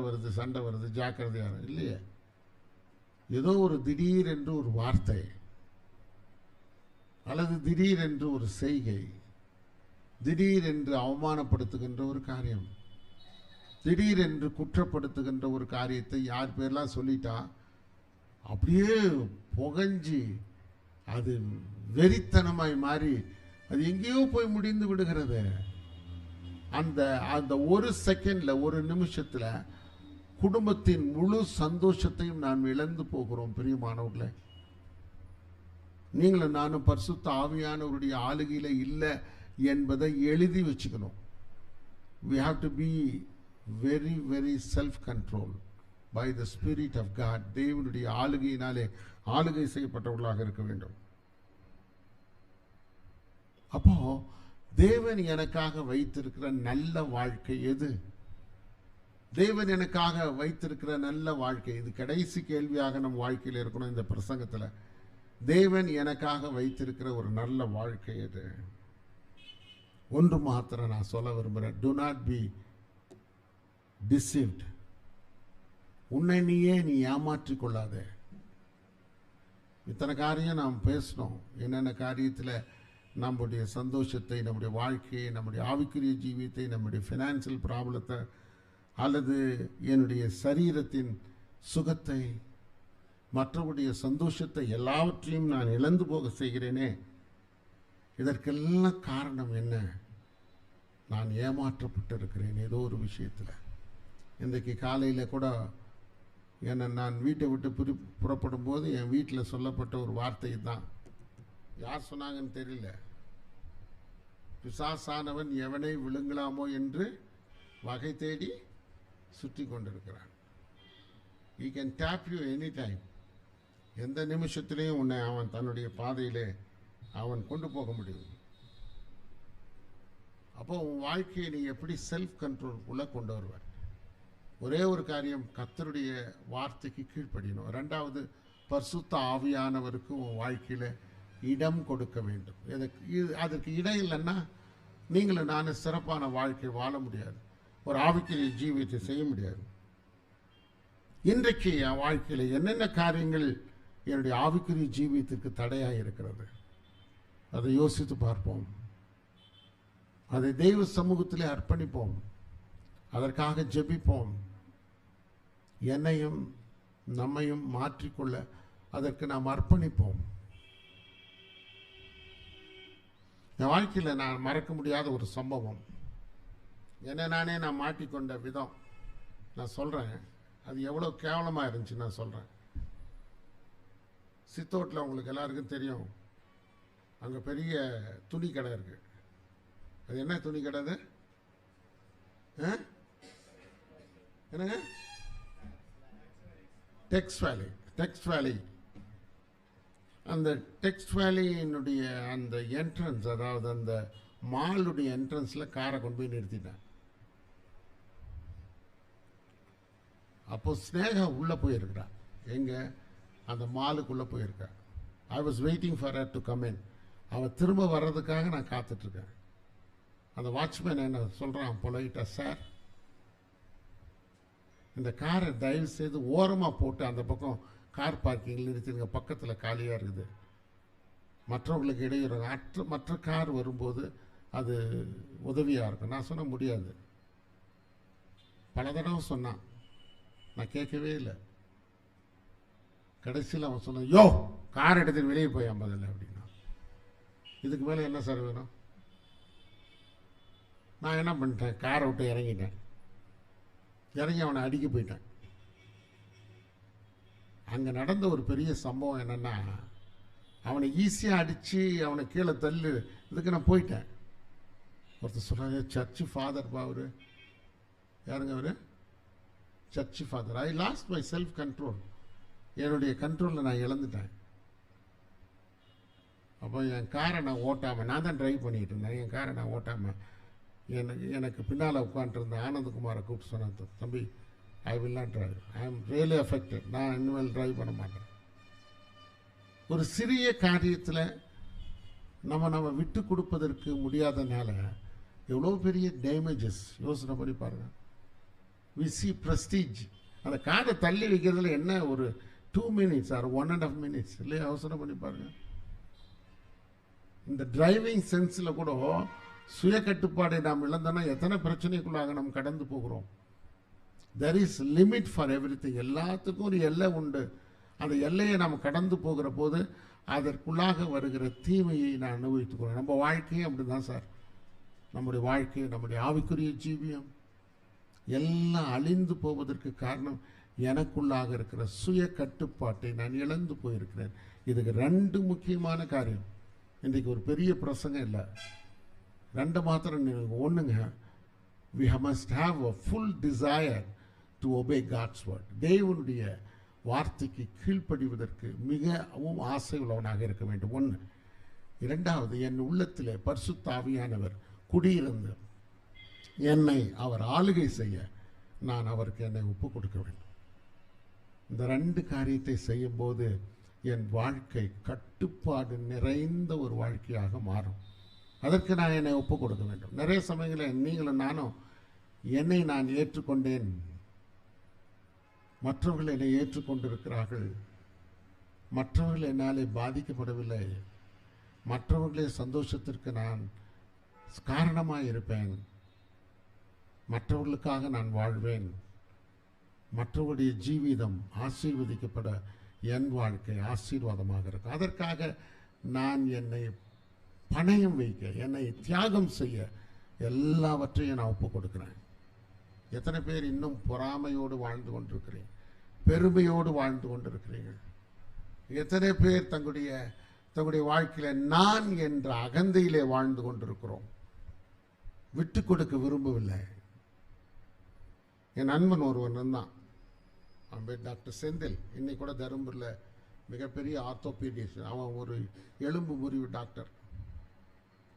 வருது ஜாக்கிரதையா இல்லையே. ஏதோ ஒரு திடீர் என்று ஒரு வார்த்தை அல்லது திடீர் என்று ஒரு செய்கை, திடீர் என்று அவமானப்படுத்துகின்ற ஒரு காரியம், திடீர் என்று குற்றப்படுத்துகின்ற ஒரு காரியத்தை யார் பேர்லாம் சொல்லிட்டா அப்படியே புகஞ்சி அது வெறித்தனமாய் மாறி அது எங்கேயோ போய் முடிந்து விடுகிறது. அந்த அந்த ஒரு செகண்ட்ல, ஒரு நிமிஷத்துல குடும்பத்தின் முழு சந்தோஷத்தையும் நாம் இழந்து போகிறோம். பிரியமானவர்களே, நீங்களும் நானும் பரிசுத்த ஆவியானவருடைய ஆளுகையில இல்லை என்பதை எழுதி வச்சுக்கணும். we have to be very very self control by the spirit of God. தேவனுடைய ஆளுகையினாலே ஆளுகை செய்யப்பட்டவர்களாக இருக்க வேண்டும். அப்போ தேவன் எனக்காக வைத்திருக்கிற நல்ல வாழ்க்கை எது? தேவன் எனக்காக வைத்திருக்கிற நல்ல வாழ்க்கை, இது கடைசி கேள்வியாக நம் வாழ்க்கையில் இருக்கணும். இந்த பிரசங்கத்தில் தேவன் எனக்காக வைத்திருக்கிற ஒரு நல்ல வாழ்க்கை எது? ஒன்று மாத்திரம் நான் சொல்ல விரும்புகிறேன். do not be deceived. உன்னை நீயே நீ ஏமாற்றிக் கொள்ளாதே. இத்தனை காரியம் நாம் பேசணும். என்னென்ன காரியத்தில் நம்முடைய சந்தோஷத்தை, நம்முடைய வாழ்க்கையை, நம்முடைய ஆவிக்குரிய ஜீவியத்தை, நம்முடைய ஃபினான்சியல் ப்ராப்ளத்தை அல்லது என்னுடைய சரீரத்தின் சுகத்தை, மற்றவருடைய சந்தோஷத்தை எல்லாவற்றையும் நான் இழந்து போக செய்கிறேனே, இதற்கெல்லாம் காரணம் என்ன? நான் ஏமாற்றப்பட்டிருக்கிறேன் ஏதோ ஒரு விஷயத்தில். இன்றைக்கு காலையில் கூட என்னை நான் வீட்டை விட்டு புறப்படும் போது என் வீட்டில் சொல்லப்பட்ட ஒரு வார்த்தை தான். யார் சொன்னாங்கன்னு தெரியல. பிசாசானவன் எவனை விழுங்கலாமோ என்று வகை தேடி சுற்றி கொண்டிருக்கிறான். he can tap you anytime. எந்த நிமிஷத்திலையும் உன்னை அவன் தன்னுடைய பாதையிலே அவன் கொண்டு போக முடியும். அப்போ உன் வாழ்க்கையை நீ எப்படி செல்ஃப் கண்ட்ரோலுக்குள்ள கொண்டு வருவார்? ஒரே ஒரு காரியம், கர்த்தருடைய வார்த்தைக்கு கீழ்ப்படியணும். ரெண்டாவது, பரிசுத்த ஆவியானவருக்கு உன் வாழ்க்கையில இடம் கொடுக்க வேண்டும். அதற்கு இடம் இல்லைன்னா நீங்களும் நானும் சிறப்பான வாழ்க்கை வாழ முடியாது, ஒரு ஆவிக்குரிய ஜீவியத்தை செய்ய முடியாது. இன்றைக்கு என் வாழ்க்கையில் என்னென்ன காரியங்கள் என்னுடைய ஆவிக்குரிய ஜீவியத்திற்கு தடையாக இருக்கிறது, அதை யோசித்து பார்ப்போம். அதை தெய்வ சமூகத்திலே அர்ப்பணிப்போம். அதற்காக ஜெபிப்போம். என்னையும் நம்மையும் மாற்றிக்கொள்ள அதற்கு நாம் அர்ப்பணிப்போம். என் வாழ்க்கையில் நான் மறக்க முடியாத ஒரு சம்பவம், என்னை நானே நான் மாட்டிக்கொண்ட விதம் நான் சொல்கிறேன். அது எவ்வளோ கேவலமாக இருந்துச்சு நான் சொல்கிறேன். சித்தோட்டில் உங்களுக்கு எல்லாருக்கும் தெரியும், அங்கே பெரிய துணி கடை இருக்கு. அது என்ன துணி கடை? அது என்னங்க? டெக்ஸ்ட் வேலி. அந்த டெக்ஸ்ட் வேலியினுடைய அந்த என்ட்ரன்ஸ், அதாவது அந்த மாலுடைய என்ட்ரன்ஸில் காரை கொண்டு போய் நிறுத்திட்டேன். அப்போ ஸ்னேகா உள்ளே போயிருக்கிறா. எங்கே? அந்த மாலுக்குள்ளே போயிருக்கா. I was waiting for her to come in. அவள் திரும்ப வர்றதுக்காக நான் காத்துட்ருக்கேன். அந்த வாட்ச்மேன் என்ன சொல்கிறான் பொலைட்டா, சார் இந்த காரை தயவு செய்து ஓரமாக போட்டு அந்த பக்கம் கார் பார்க்கிங்கில் நிறுத்திங்க, பக்கத்தில் காலியாக இருக்குது, மற்றவங்களுக்கு இடையூறு, மற்ற கார் வரும்போது அது உதவியாக இருக்கும். நான் சொன்ன முடியாது. பல தடவை சொன்னான், நான் கேட்கவே இல்லை. கடைசியில் அவன் சொன்னான், யோ கார் எடுத்துட்டு வெளியே போய் முதல்ல அப்படின்னா. இதுக்கு மேலே என்ன சார் வேணும்? நான் என்ன பண்ணிட்டேன், காரை விட்டு இறங்கிட்டேன். இறங்கி அவனை அடிக்க போயிட்டேன். அங்கே நடந்த ஒரு பெரிய சம்பவம் என்னென்னா, அவனை ஈஸியாக அடித்து அவனை கீழே தள்ளு, இதுக்கு நான் போயிட்டேன். ஒருத்தர் சொல்கிறாங்க, சர்ச்சு ஃபாதர் பா அவரு. யாருங்க அவரு? Church father. I last my self control. என்னுடைய கண்ட்ரோலில் நான் இழந்துட்டேன். அப்போ என் காரை நான் ஓட்டாமல், நான் தான் ட்ரைவ் பண்ணிகிட்டு இருந்தேன், என் காரை நான் ஓட்டாமல் எனக்கு பின்னால் உட்காந்துருந்த ஆனந்தகுமாரை கூப்பிட்டு சொன்னேன், தம்பி I will not drive, I am really affected, நான் இனிமேல் ட்ரைவ் பண்ண மாட்டேன். ஒரு சிறிய காரியத்தில் நம்ம விட்டு கொடுப்பதற்கு முடியாதனால எவ்வளோ பெரிய டேமேஜஸ் யோசனை பண்ணி பாருங்க. வி சி ப்ரெஸ்டீஜ், அந்த காரை தள்ளி வைக்கிறதுல என்ன ஒரு 2 minutes ஆர் 1.5 minutes இல்லையா? யோசனை பண்ணி பாருங்க. இந்த டிரைவிங் சென்ஸில் கூட சுய கட்டுப்பாடை நாம் இழந்தோன்னா எத்தனை பிரச்சனைக்குள்ளாக நாம் கடந்து போகிறோம். There is limit for everything. எல்லாத்துக்கும் ஒரு எல்லை உண்டு. அந்த எல்லையை நாம் கடந்து போகிற போது அதற்குள்ளாக வருகிற தீமையை நான் அனுபவித்துக்கிறோம். நம்ம வாழ்க்கையும் அப்படி தான் சார். நம்முடைய வாழ்க்கை, நம்முடைய ஆவிக்குரிய ஜீவியம் எல்லாம் அழிந்து போவதற்கு காரணம் எனக்குள்ளாக இருக்கிற சுய கட்டுப்பாட்டை நான் இழந்து போயிருக்கிறேன். இதுக்கு 2 முக்கியமான காரியம். இன்றைக்கு ஒரு பெரிய பிரசங்கம் இல்லை, 2 மாத்திரம். ஒன்றுங்க, we must have a full desire to obey God's word. தேவனுடைய வார்த்தைக்கு கீழ்ப்படிவதற்கு மிகவும் ஆசை உள்ளவனாக இருக்க வேண்டும். 1. 2வது, என் உள்ளத்திலே பரிசுத்த ஆவியானவர் குடியிருந்து என்னை அவர் ஆளுகை செய்ய நான் அவருக்கு என்னை ஒப்பு கொடுக்க வேண்டும். இந்த 2 காரியத்தை செய்யும்போது என் வாழ்க்கை கட்டுப்பாடு நிறைந்த ஒரு வாழ்க்கையாக மாறும். அதற்கு நான் என்னை ஒப்பு கொடுக்க வேண்டும். நிறைய சமயங்களில் நீங்களும் நானும் என்னை நான் ஏற்றுக்கொண்டேன், மற்றவர்கள் என்னை ஏற்றுக்கொண்டிருக்கிறார்கள், மற்றவர்கள் என்னாலே பாதிக்கப்படவில்லை, மற்றவர்களே சந்தோஷத்திற்கு நான் காரணமாக இருப்பேன், மற்றவர்களுக்காக நான் வாழ்வேன், மற்றவருடைய ஜீவிதம் ஆசீர்வதிக்கப்பட என் வாழ்க்கை ஆசீர்வாதமாக இருக்கும். அதற்காக நான் என்னை பணயம் வைக்க, என்னை தியாகம் செய்ய எல்லாவற்றையும் நான் ஒப்பு கொடுக்கிறேன். எத்தனை பேர் இன்னும் பொறாமையோடு வாழ்ந்து கொண்டிருக்கிறீங்க, பெருமையோடு வாழ்ந்து கொண்டிருக்கிறீர்கள்? எத்தனை பேர் தங்களுடைய வாழ்க்கையில் நான் என்ற அகந்தையிலே வாழ்ந்து கொண்டிருக்கிறோம்? விட்டு கொடுக்க விரும்பவில்லை. என் நண்பன் ஒருவன் இருந்தான், அவன் பேர் டாக்டர் செந்தில். இன்னைக்கு கூட தருமபுரியில் மிகப்பெரிய ஆர்த்தோபீடியன். அவன் ஒரு எலும்பு முறிவு டாக்டர்,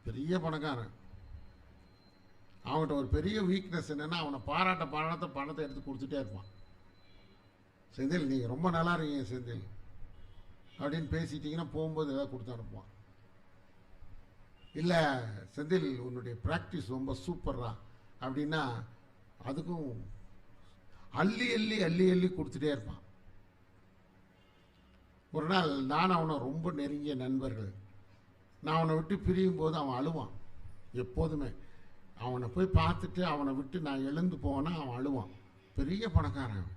பெரிய பணக்காரன். அவன்கிட்ட ஒரு பெரிய வீக்னஸ் என்னென்னா, அவனை பாராட்ட பணத்தை எடுத்து கொடுத்துட்டே இருப்பான். செந்தில் நீங்கள் ரொம்ப நல்லா இருக்கீங்க செந்தில் அப்படின்னு பேசிட்டீங்கன்னா போகும்போது ஏதாவது கொடுத்து அனுப்புவான். இல்லை செந்தில் உன்னுடைய ப்ராக்டிஸ் ரொம்ப சூப்பர்ரா அப்படின்னா அதுக்கும் அள்ளி அள்ளி அள்ளி அள்ளி கொடுத்துட்டே இருப்பான். ஒரு நாள் நான் அவனை ரொம்ப நெருங்கிய நண்பர்கள். நான் அவனை விட்டு பிரியும் போது அவன் அழுவான். எப்போதுமே அவனை போய் பார்த்துட்டு அவனை விட்டு நான் எழுந்து போவேன்னா அவன் அழுவான். பெரிய பணக்காரன்.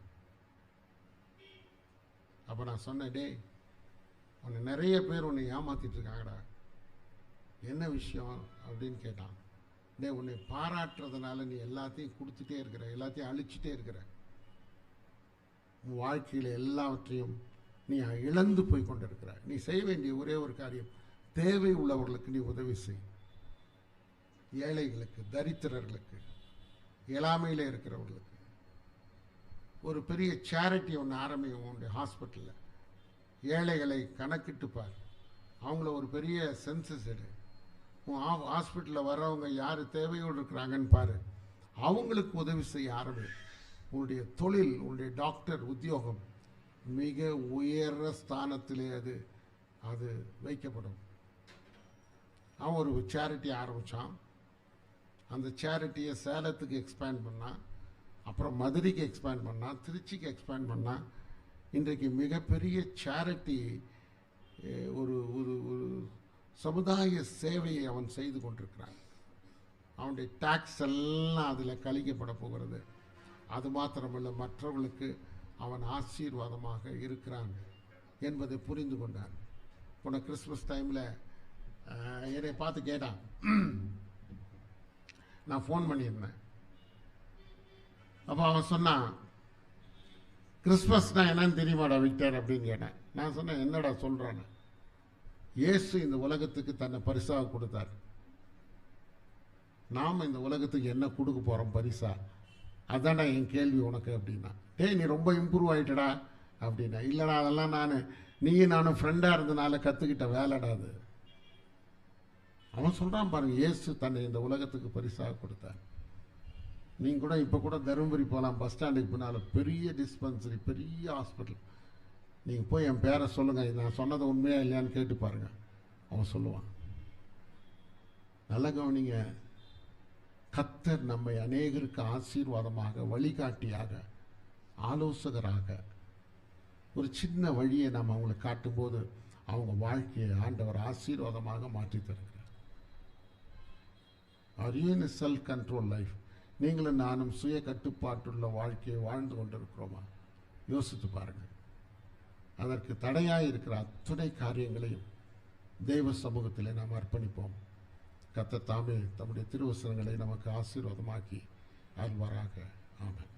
அப்போ நான் சொன்னேன், டே உன்னை நிறைய பேர் உன்னை ஏமாத்திட்டு இருக்காங்கடா, என்ன விஷயம் அப்படின்னு கேட்டான். டே உன்னை பாராட்டுறதுனால நீ எல்லாத்தையும் கொடுத்துட்டே இருக்கிற, எல்லாத்தையும் அழிச்சிட்டே இருக்கிற, உன் வாழ்க்கையில் எல்லாவற்றையும் நீ இழந்து போய் கொண்டிருக்கிற. நீ செய்ய வேண்டிய ஒரே ஒரு காரியம், தேவை உள்ளவர்களுக்கு நீ உதவி செய். ஏழைகளுக்கு, தரித்திரர்களுக்கு, இயலாமையில் இருக்கிறவர்களுக்கு ஒரு பெரிய சேரிட்டி ஒன்று ஆரம்பிக்கும். உன்னுடைய ஹாஸ்பிட்டலில் ஏழைகளை கணக்கிட்டுப்பார், அவங்கள ஒரு பெரிய சென்சஸ் எடு. உன் ஹாஸ்பிட்டலில் வர்றவங்க யார் தேவையோடு இருக்கிறாங்கன்னு பாரு, அவங்களுக்கு உதவி செய்ய ஆரம்பி. உன்னுடைய தொழில், உன்னுடைய டாக்டர் உத்தியோகம் மிக உயர்ந்த ஸ்தானத்திலே அது வைக்கப்படும். அவன் ஒரு சேரிட்டி ஆரம்பித்தான். அந்த சேரிட்டியை சேலத்துக்கு எக்ஸ்பேண்ட் பண்ணான், அப்புறம் மதுரைக்கு எக்ஸ்பேண்ட் பண்ணான், திருச்சிக்கு எக்ஸ்பேண்ட் பண்ணான். இன்றைக்கு மிகப்பெரிய சேரிட்டி ஒரு ஒரு ஒரு சமுதாய சேவையை அவன் செய்து கொண்டிருக்கிறான். அவனுடைய டாக்ஸ் எல்லாம் அதில் கழிக்கப்பட போகிறது. அது மாத்திரமல்ல, மற்றவர்களுக்கு அவன் ஆசீர்வாதமாக இருக்கிறான் என்பதை புரிந்து கொண்டான். போன கிறிஸ்மஸ் டைமில் என்னை பார்த்து கேட்டான். நான் ஃபோன் பண்ணியிருந்தேன். அப்போ அவன் சொன்னான், கிறிஸ்மஸ்னா என்னன்னு தெரியுமாடா விக்டர் அப்படின்னு கேட்டேன். நான் சொன்னேன், என்னடா சொல்கிறான்னு. இயேசு இந்த உலகத்துக்கு தன்னை பரிசாக கொடுத்தார். நாம் இந்த உலகத்துக்கு என்ன கொடுக்க போகிறோம் பரிசா? அதான்டா என் கேள்வி உனக்கு அப்படின்னா. டேய் நீ ரொம்ப இம்ப்ரூவ் ஆகிட்டடா அப்படின்னா, இல்லைடா அதெல்லாம் நீயும் நானும் ஃப்ரெண்டாக இருந்தனால கற்றுக்கிட்ட வேலைடா அது. அவன் சொல்கிறான் பாருங்க, இயேசு தன்னை இந்த உலகத்துக்கு பரிசாக கொடுத்தார். நீங்கள் கூட இப்போ கூட தருமபுரி போகலாம், பஸ் ஸ்டாண்டுக்கு பின்னால் பெரிய டிஸ்பென்சரி, பெரிய ஹாஸ்பிட்டல். நீங்கள் போய் என் பேரை சொல்லுங்கள், நான் சொன்னது உண்மையாக இல்லையான்னு கேட்டு பாருங்கள், அவன் சொல்லுவான். நல்ல கவனிங்க, கர்த்தர் நம்மை அநேகருக்கு ஆசீர்வாதமாக, வழிகாட்டியாக, ஆலோசகராக ஒரு சின்ன வழியை நாம் அவங்களுக்கு காட்டும்போது அவங்க வாழ்க்கையை ஆண்டவர் ஆசீர்வாதமாக மாற்றி தருகிறார். Are you in self control life? நீங்களும் நானும் சுய கட்டுப்பாட்டுள்ள வாழ்க்கையை வாழ்ந்து கொண்டிருக்கிறோமா? யோசித்து பாருங்கள். அதற்கு தடையாக இருக்கிற அத்துணை காரியங்களையும் தெய்வ சமூகத்திலே நாம் அர்ப்பணிப்போம். கர்த்தர் தாமே தம்முடைய திருவசனங்களை நமக்கு ஆசீர்வாதமாக்கி அருள்வாராக. ஆமென்.